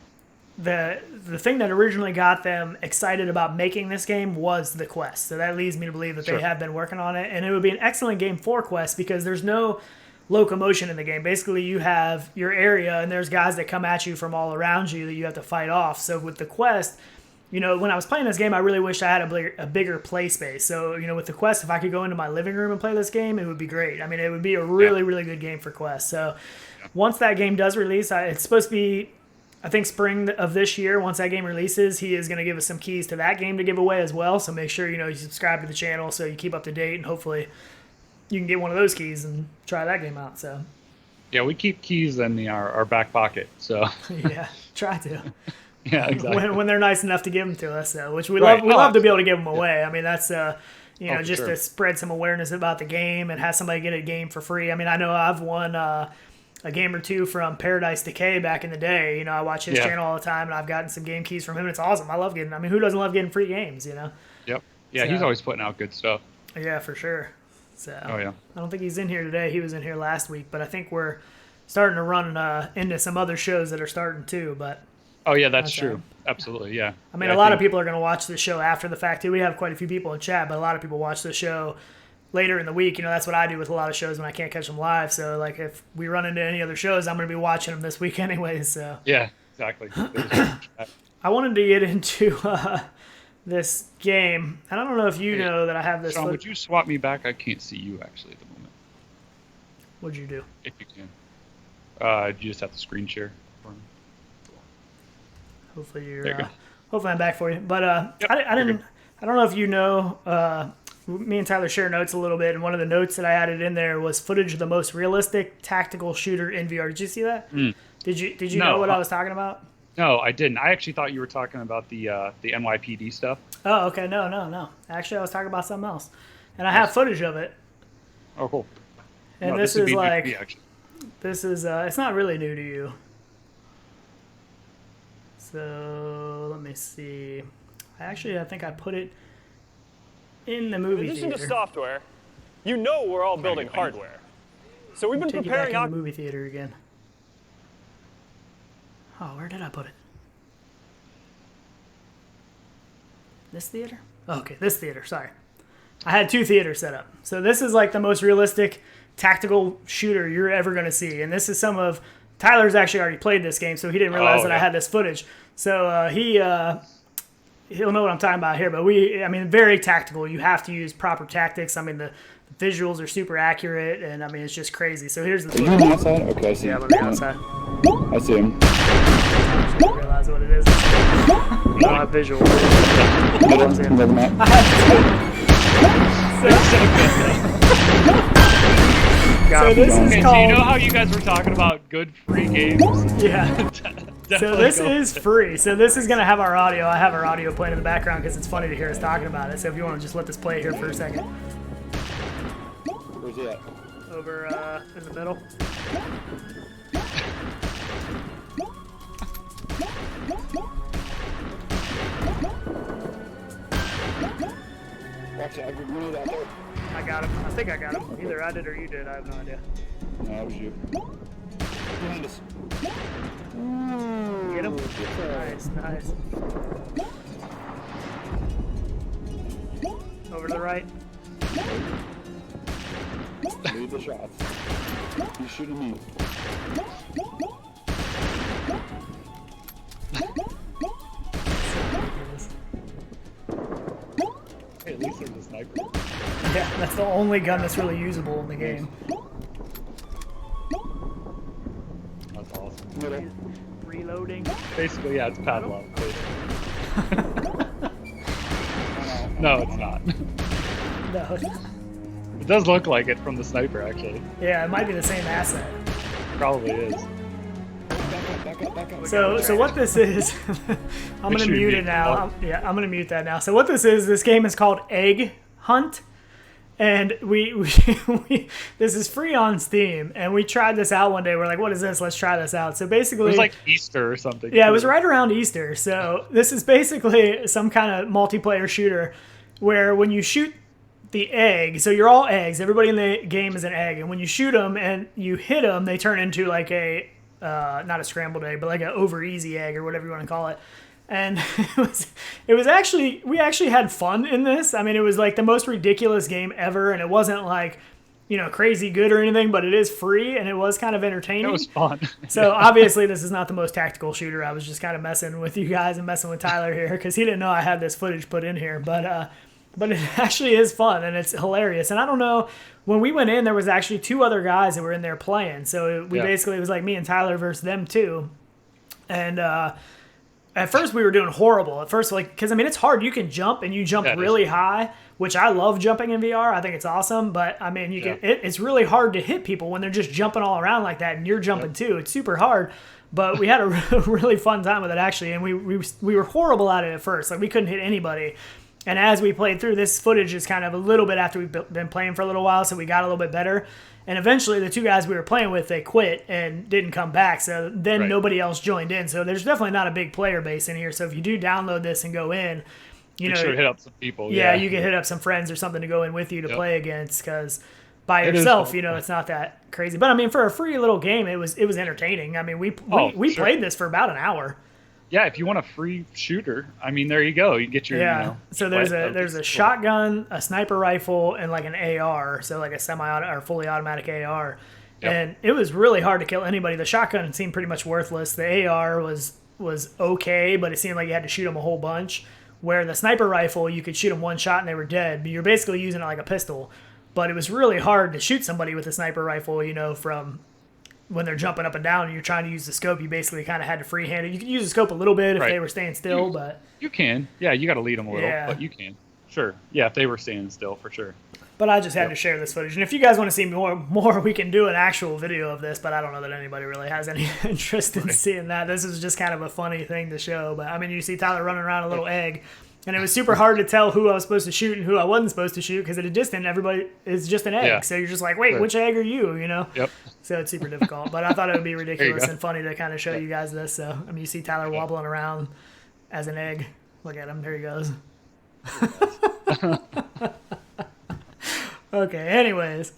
Speaker 1: the thing that originally got them excited about making this game was the Quest. So that leads me to believe that they have been working on it, and it would be an excellent game for Quest because there's no locomotion in the game. Basically, you have your area, and there's guys that come at you from all around you that you have to fight off. So with the Quest, when I was playing this game, I really wished I had a bigger play space. So, with the Quest, if I could go into my living room and play this game, it would be great. I mean, it would be a really, really good game for Quest. So once that game does release, it's supposed to be, I think, spring of this year. Once that game releases, he is going to give us some keys to that game to give away as well. So make sure, you subscribe to the channel so you keep up to date, and hopefully you can get one of those keys and try that game out. So
Speaker 2: yeah, we keep keys in our back pocket. So
Speaker 1: yeah, try to.
Speaker 2: Yeah, exactly.
Speaker 1: When they're nice enough to give them to us, which we love. We love to be able to give them away. I mean, that's just to spread some awareness about the game and have somebody get a game for free. I mean, I know I've won a game or two from Paradise Decay back in the day. I watch his channel all the time, and I've gotten some game keys from him. And it's awesome. I love getting. I mean, who doesn't love getting free games?
Speaker 2: Yep. Yeah, he's always putting out good stuff.
Speaker 1: Yeah, for sure. So,
Speaker 2: I
Speaker 1: don't think he's in here today. He was in here last week, but I think we're starting to run into some other shows that are starting too. But
Speaker 2: oh yeah, that's true. Absolutely, yeah.
Speaker 1: I mean, a lot of people are going to watch the show after the fact too. We have quite a few people in chat, but a lot of people watch the show later in the week. That's what I do with a lot of shows when I can't catch them live. So like, if we run into any other shows, I'm going to be watching them this week anyways. So
Speaker 2: yeah, exactly.
Speaker 1: I wanted to get into this game, and I don't know if you know that I have this.
Speaker 2: Sean, would you swap me back? I can't see you actually at the moment.
Speaker 1: What'd you do?
Speaker 2: If you can, you just have to screen share for me.
Speaker 1: Hopefully hopefully I'm back for you. But I don't know if you know. Me and Tyler share notes a little bit, and one of the notes that I added in there was footage of the most realistic tactical shooter in VR. Did you see that? Did you know what I was talking about?
Speaker 2: No, I didn't. I actually thought you were talking about the NYPD stuff.
Speaker 1: Oh, okay. No. Actually, I was talking about something else, and I have footage of it.
Speaker 2: Oh, cool.
Speaker 1: And this is like, it's not really new to you. So let me see. I think I put it in the movie theater.
Speaker 3: In addition to software, we're all building hardware. So we've been preparing
Speaker 1: the movie theater again. Oh, where did I put it? This theater? Oh, okay, this theater, sorry. I had two theaters set up. So this is like the most realistic tactical shooter you're ever going to see. And this is Tyler's actually already played this game, so he didn't realize that I had this footage. So he'll know what I'm talking about here. But very tactical. You have to use proper tactics. I mean, the visuals are super accurate, and I mean, it's just crazy. So here's the footage.
Speaker 4: Are you on the outside? Okay, I see.
Speaker 1: Yeah, I'm on the outside.
Speaker 4: I see him.
Speaker 1: I don't realize what it is. Not visual.
Speaker 4: Middle map.
Speaker 1: So this is called.
Speaker 2: Do you know how you guys were talking about good free games?
Speaker 1: Yeah. So this is free. So this is going to have our audio. I have our audio playing in the background because it's funny to hear us talking about it. So if you want to just let this play here for a second.
Speaker 4: Where's he at?
Speaker 1: Over in the middle.
Speaker 4: Watch it. I grenade out there.
Speaker 1: I got him. I think I got him. Either I did or you did. I have no idea.
Speaker 4: No, that was you. Behind us.
Speaker 1: Get him? Nice. Over to the right.
Speaker 4: Lead the shots. He's shooting me.
Speaker 2: Hey, at least there's a sniper.
Speaker 1: Yeah, that's the only gun that's really usable in the game.
Speaker 2: That's awesome.
Speaker 4: Middle.
Speaker 1: Reloading.
Speaker 2: Basically, yeah, it's padlock. No, it's not.
Speaker 1: No.
Speaker 2: It does look like it from the sniper, actually.
Speaker 1: Yeah, it might be the same asset.
Speaker 2: Probably is.
Speaker 4: Back up.
Speaker 1: So what this is, I'm gonna mute it now. I'm gonna mute that now. So what this game is called Egg Hunt, and we this is free on Steam, and we tried this out one day. We're like, what is this? Let's try this out. So basically,
Speaker 2: it was like Easter or something.
Speaker 1: Yeah, it was right around Easter. So this is basically some kind of multiplayer shooter where when you shoot the egg, so you're all eggs. Everybody in the game is an egg, and when you shoot them and you hit them, they turn into like a not a scrambled egg, but like an over easy egg or whatever you want to call it. And it was actually, we actually had fun in this. I mean, it was like the most ridiculous game ever, and it wasn't like, crazy good or anything, but it is free and it was kind of entertaining.
Speaker 2: It was fun.
Speaker 1: So obviously this is not the most tactical shooter. I was just kind of messing with you guys and messing with Tyler here because he didn't know I had this footage put in here, but it actually is fun and it's hilarious. And I don't know, when we went in, there was actually 2 other guys that were in there playing. So basically, it was like me and Tyler versus them too. And at first we were doing horrible. At first, because it's hard. You can jump and you jump really high, which I love jumping in VR. I think it's awesome. But I mean, it's really hard to hit people when they're just jumping all around like that and you're jumping too. It's super hard. But we had a really fun time with it actually, and we were horrible at it at first. Like we couldn't hit anybody. And as we played through, this footage is kind of a little bit after we've been playing for a little while, so we got a little bit better. And eventually, the 2 guys we were playing with, they quit and didn't come back. So then nobody else joined in. So there's definitely not a big player base in here. So if you do download this and go in,
Speaker 2: Make sure to hit up some people.
Speaker 1: Yeah, you can hit up some friends or something to go in with you to play against. Because by yourself, it's not that crazy. But I mean, for a free little game, it was entertaining. I mean, we played this for about an hour.
Speaker 2: Yeah, if you want a free shooter, I mean, there you go. You get your
Speaker 1: So there's a shotgun, a sniper rifle, and like an AR. So like a or fully automatic AR. Yep. And it was really hard to kill anybody. The shotgun seemed pretty much worthless. The AR was okay, but it seemed like you had to shoot them a whole bunch. Where the sniper rifle, you could shoot them one shot and they were dead. But you're basically using it like a pistol. But it was really hard to shoot somebody with a sniper rifle, from when they're jumping up and down and you're trying to use the scope. You basically kind of had to freehand it. You could use the scope a little bit if they were staying still, but
Speaker 2: you can. Yeah, you got to lead them a little, but you can. Sure. Yeah, if they were standing still, for sure.
Speaker 1: But I just had to share this footage. And if you guys want to see more, we can do an actual video of this, but I don't know that anybody really has any interest in seeing that. This is just kind of a funny thing to show. But I mean, you see Tyler running around a little egg, and it was super hard to tell who I was supposed to shoot and who I wasn't supposed to shoot because at a distance, everybody is just an egg. Yeah. So you're just like, wait, which egg are you,
Speaker 2: Yep.
Speaker 1: So it's super difficult. But I thought it would be ridiculous and funny to kind of show you guys this. So, I mean, you see Tyler wobbling around as an egg. Look at him. There he goes. Okay, anyways.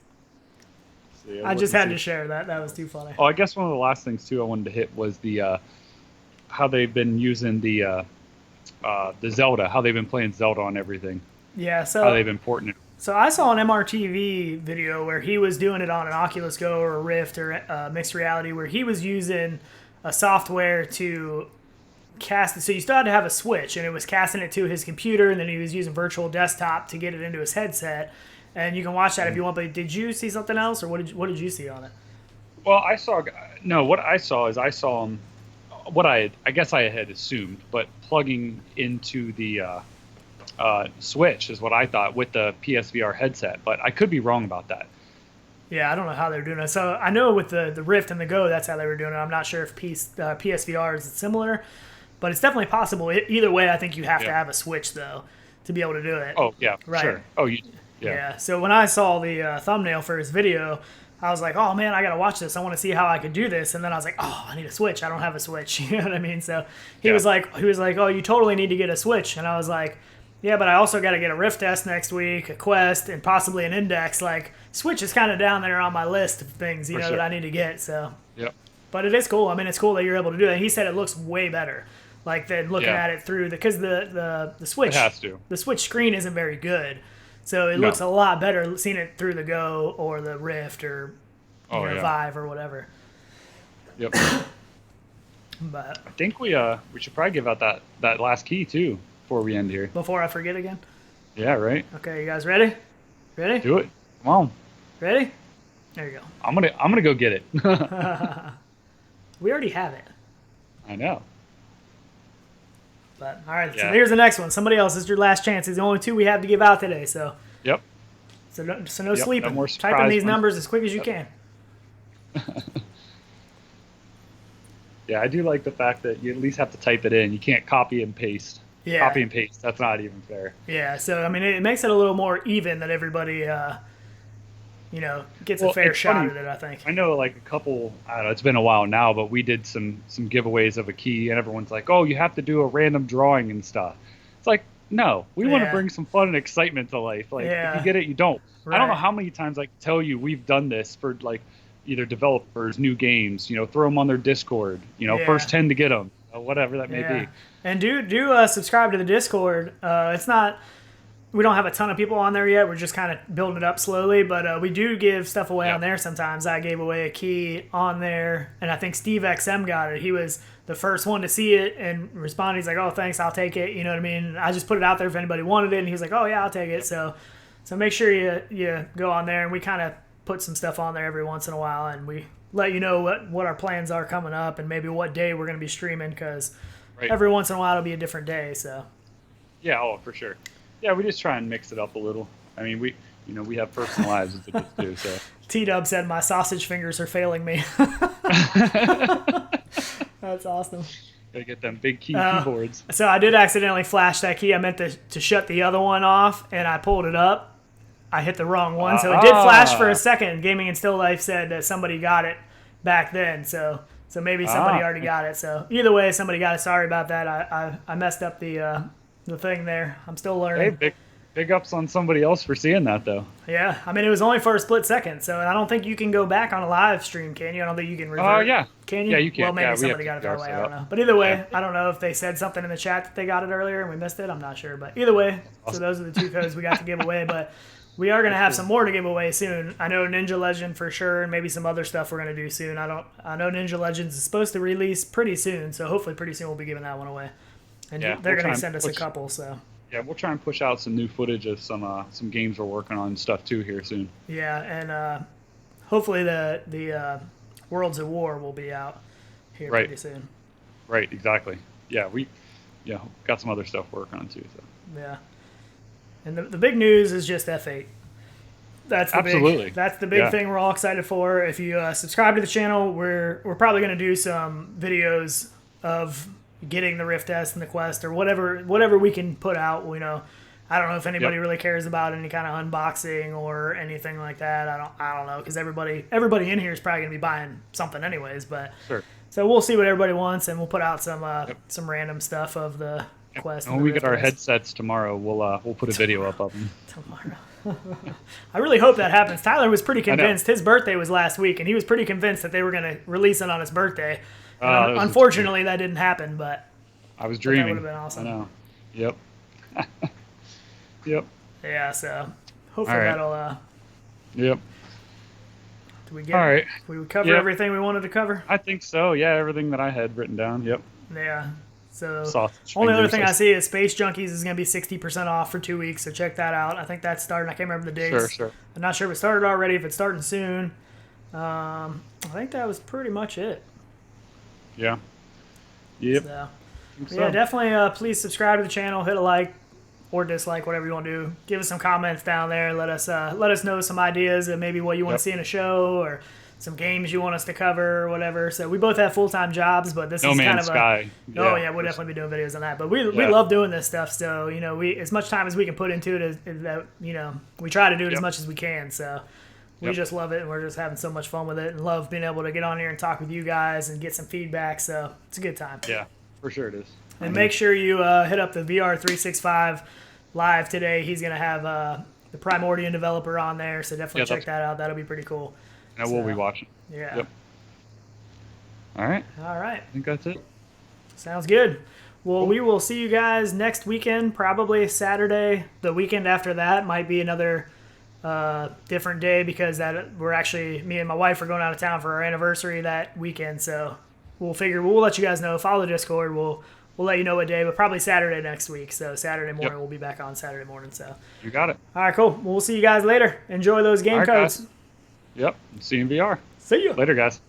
Speaker 1: I just had to share that. That was too funny.
Speaker 2: Oh, I guess one of the last things, too, I wanted to hit was the how they've been using the Zelda, how they've been playing Zelda on everything.
Speaker 1: Yeah, so
Speaker 2: how they've been porting it.
Speaker 1: So I saw an MRTV video where he was doing it on an Oculus Go or a Rift or mixed reality, where he was using a software to cast it. So you still had to have a Switch, and it was casting it to his computer, and then he was using virtual desktop to get it into his headset. And you can watch that if you want. But did you see something else, or what did you see on it?
Speaker 2: Well, what I saw is I saw him. What I guess I had assumed, but plugging into the Switch is what I thought with the PSVR headset, but I could be wrong about that.
Speaker 1: Yeah, I don't know how they're doing it. So I know with the Rift and the Go, that's how they were doing it. I'm not sure if PSVR is similar, but it's definitely possible. Either way, I think you have to have a Switch, though, to be able to do it.
Speaker 2: Oh, yeah, right. Sure. Oh,
Speaker 1: yeah. So when I saw the thumbnail for his video, I was like, oh, man, I got to watch this. I want to see how I could do this. And then I was like, oh, I need a Switch. I don't have a Switch. You know what I mean? So he was like, oh, you totally need to get a Switch. And I was like, yeah, but I also got to get a Rift S next week, a Quest, and possibly an Index. Like, Switch is kind of down there on my list of things, that I need to get. So, But it is cool. I mean, it's cool that you're able to do it. He said it looks way better, like than looking at it through because the Switch.
Speaker 2: It has to.
Speaker 1: The Switch screen isn't very good, so it looks a lot better seeing it through the Go or the Rift or Vive or whatever.
Speaker 2: Yep.
Speaker 1: But
Speaker 2: I think we should probably give out that last key too before we end here.
Speaker 1: Before I forget again.
Speaker 2: Yeah. Right.
Speaker 1: Okay, you guys ready? Ready?
Speaker 2: Do it. Come on.
Speaker 1: Ready? There you go.
Speaker 2: I'm gonna go get it.
Speaker 1: We already have it.
Speaker 2: I know.
Speaker 1: But all right, so
Speaker 2: Yeah.
Speaker 1: here's the next one. Somebody else. This is your last chance. It's the only 2 we have to give out today. So
Speaker 2: Yep.
Speaker 1: no
Speaker 2: Yep,
Speaker 1: sleeping.
Speaker 2: no more
Speaker 1: Type in
Speaker 2: surprise
Speaker 1: these
Speaker 2: ones.
Speaker 1: numbers as quick as you can.
Speaker 2: Yeah, I do like the fact that you at least have to type it in. You can't copy and paste.
Speaker 1: Yeah.
Speaker 2: Copy and paste. That's not even fair.
Speaker 1: Yeah. So I mean, it makes it a little more even that everybody, gets a fair
Speaker 2: it's
Speaker 1: shot
Speaker 2: funny.
Speaker 1: at it. I think.
Speaker 2: I know like a couple, I don't know, it's been a while now, but we did some giveaways of a key, and everyone's like, oh, you have to do a random drawing and stuff. It's like, no, we want to
Speaker 1: Yeah.
Speaker 2: bring some fun and excitement to life. Like,
Speaker 1: Yeah.
Speaker 2: if you get it, you don't. I don't know
Speaker 1: Right.
Speaker 2: how many times I can tell you we've done this for like either developers, new games, throw them on their Discord,
Speaker 1: Yeah.
Speaker 2: first 10 to get them, whatever that may
Speaker 1: Yeah.
Speaker 2: be.
Speaker 1: And do subscribe to the Discord. It's not. We don't have a ton of people on there yet. We're just kind of building it up slowly, but we do give stuff away
Speaker 2: Yeah.
Speaker 1: on there sometimes. I gave away a key on there, and I think Steve XM got it. He was the first one to see it and respond. He's like, "Oh, thanks, I'll take it." You know what I mean? I just put it out there if anybody wanted it, and he was like, "Oh yeah, I'll take it." So make sure you go on there, and we kind of put some stuff on there every once in a while, and we let you know what our plans are coming up, and maybe what day we're going to be streaming, because
Speaker 2: Right.
Speaker 1: every once in a while it'll be a different day. So.
Speaker 2: Yeah, for sure. Yeah, we just try and mix it up a little. I mean, we have personal lives as it is too, so.
Speaker 1: T-Dub said my sausage fingers are failing me. That's awesome.
Speaker 2: Gotta get them big keyboards.
Speaker 1: So I did accidentally flash that key. I meant to shut the other one off, and I pulled it up. I hit the wrong one, so it did flash for a second. Gaming and Still Life said that somebody got it back then, so maybe somebody already got it. So either way, somebody got it. Sorry about that. I messed up the thing there. I'm still learning.
Speaker 2: Hey, big ups on somebody else for seeing that, though.
Speaker 1: Yeah, I mean, it was only for a split second, so I don't think you can go back on a live stream, can you? I don't think you can revert.
Speaker 2: Yeah.
Speaker 1: Can you?
Speaker 2: Yeah, you can.
Speaker 1: Well, maybe
Speaker 2: Yeah, we
Speaker 1: somebody got
Speaker 2: have
Speaker 1: it
Speaker 2: to
Speaker 1: that way.
Speaker 2: set
Speaker 1: I don't
Speaker 2: up.
Speaker 1: know. But either way,
Speaker 2: Yeah.
Speaker 1: I don't know if they said something in the chat that they got it earlier and we missed it. I'm not sure. But either way, so those are the 2 codes we got to give away. But we are going to have some more to give away soon. I know Ninja Legend for sure, and maybe some other stuff we're going to do soon. I know Ninja Legends is supposed to release pretty soon, so hopefully pretty soon we'll be giving that one away. And
Speaker 2: Yeah,
Speaker 1: they're
Speaker 2: we'll
Speaker 1: going
Speaker 2: try
Speaker 1: to
Speaker 2: and
Speaker 1: send us a
Speaker 2: push-
Speaker 1: couple, so.
Speaker 2: Yeah, we'll try and push out some new footage of some games we're working on and stuff too here soon.
Speaker 1: Yeah, and hopefully the Worlds at War will be out here
Speaker 2: Right.
Speaker 1: pretty soon.
Speaker 2: Right, exactly. Yeah, we got some other stuff we're working on too. So.
Speaker 1: Yeah. And the big news is just F8. That's the
Speaker 2: Absolutely.
Speaker 1: That's the big
Speaker 2: Yeah.
Speaker 1: thing we're all excited for. If you subscribe to the channel, we're probably going to do some videos of getting the Rift S and the Quest, or whatever we can put out. I don't know if anybody really cares about any kind of unboxing or anything like that. I don't know, because everybody in here is probably going to be buying something anyways. But
Speaker 2: Sure.
Speaker 1: so we'll see what everybody wants, and we'll put out some random stuff of the Quest.
Speaker 2: And when we get our headsets tomorrow, we'll put a video up of them.
Speaker 1: Tomorrow. I really hope that happens. Tyler was pretty convinced. His birthday was last week, and he was pretty convinced that they were going to release it on his birthday. And unfortunately, that didn't happen, but
Speaker 2: I was dreaming.
Speaker 1: That would have been awesome.
Speaker 2: I know. Yep. Yep.
Speaker 1: Yeah, so hopefully
Speaker 2: All right.
Speaker 1: that'll.
Speaker 2: Yep.
Speaker 1: Do we get?
Speaker 2: All right.
Speaker 1: We cover
Speaker 2: Yep.
Speaker 1: everything we wanted to cover.
Speaker 2: I think so. Yeah, everything that I had written down. Yep.
Speaker 1: Yeah. So
Speaker 2: Sausage
Speaker 1: only other
Speaker 2: fingers.
Speaker 1: thing I see is Space Junkies is going to be 60% off for 2 weeks, so check that out. I think that's starting. I can't remember the dates.
Speaker 2: Sure.
Speaker 1: I'm not sure if it started already. If it's starting soon, I think that was pretty much it.
Speaker 2: Yeah. Yep.
Speaker 1: So,
Speaker 2: Think
Speaker 1: yeah,
Speaker 2: so.
Speaker 1: definitely. Please subscribe to the channel, hit a like or dislike, whatever you want to do. Give us some comments down there. Let us know some ideas of maybe what you want to see in a show, or some games you want us to cover, or whatever. So we both have full-time jobs, but this
Speaker 2: No
Speaker 1: is kind
Speaker 2: Man's
Speaker 1: of
Speaker 2: Sky.
Speaker 1: Oh yeah, we'll definitely be doing videos on that. But we
Speaker 2: Yeah.
Speaker 1: love doing this stuff. So we as much time as we can put into it, we try to do it as
Speaker 2: Yep.
Speaker 1: much as we can. So. We
Speaker 2: Yep.
Speaker 1: just love it, and we're just having so much fun with it, and love being able to get on here and talk with you guys and get some feedback. So it's a good time.
Speaker 2: Yeah, for sure it is.
Speaker 1: And make sure you hit up the VR365 live today. He's going to have the Primordian developer on there, so definitely check that out. That'll be pretty cool.
Speaker 2: And we'll be watching.
Speaker 1: Yeah.
Speaker 2: Yep. All right.
Speaker 1: All right.
Speaker 2: I think that's it.
Speaker 1: Sounds good. Well, we will see you guys next weekend, probably Saturday. The weekend after that might be another different day, because me and my wife are going out of town for our anniversary that weekend. So we'll let you guys know. Follow the Discord. We'll let you know what day, but probably Saturday next week. So Saturday morning, we'll be back on Saturday morning. So
Speaker 2: You got it.
Speaker 1: all right, cool. We'll see you guys later. Enjoy those game
Speaker 2: All right,
Speaker 1: codes.
Speaker 2: guys. Yep. See you in VR.
Speaker 1: See you.
Speaker 2: Later, guys.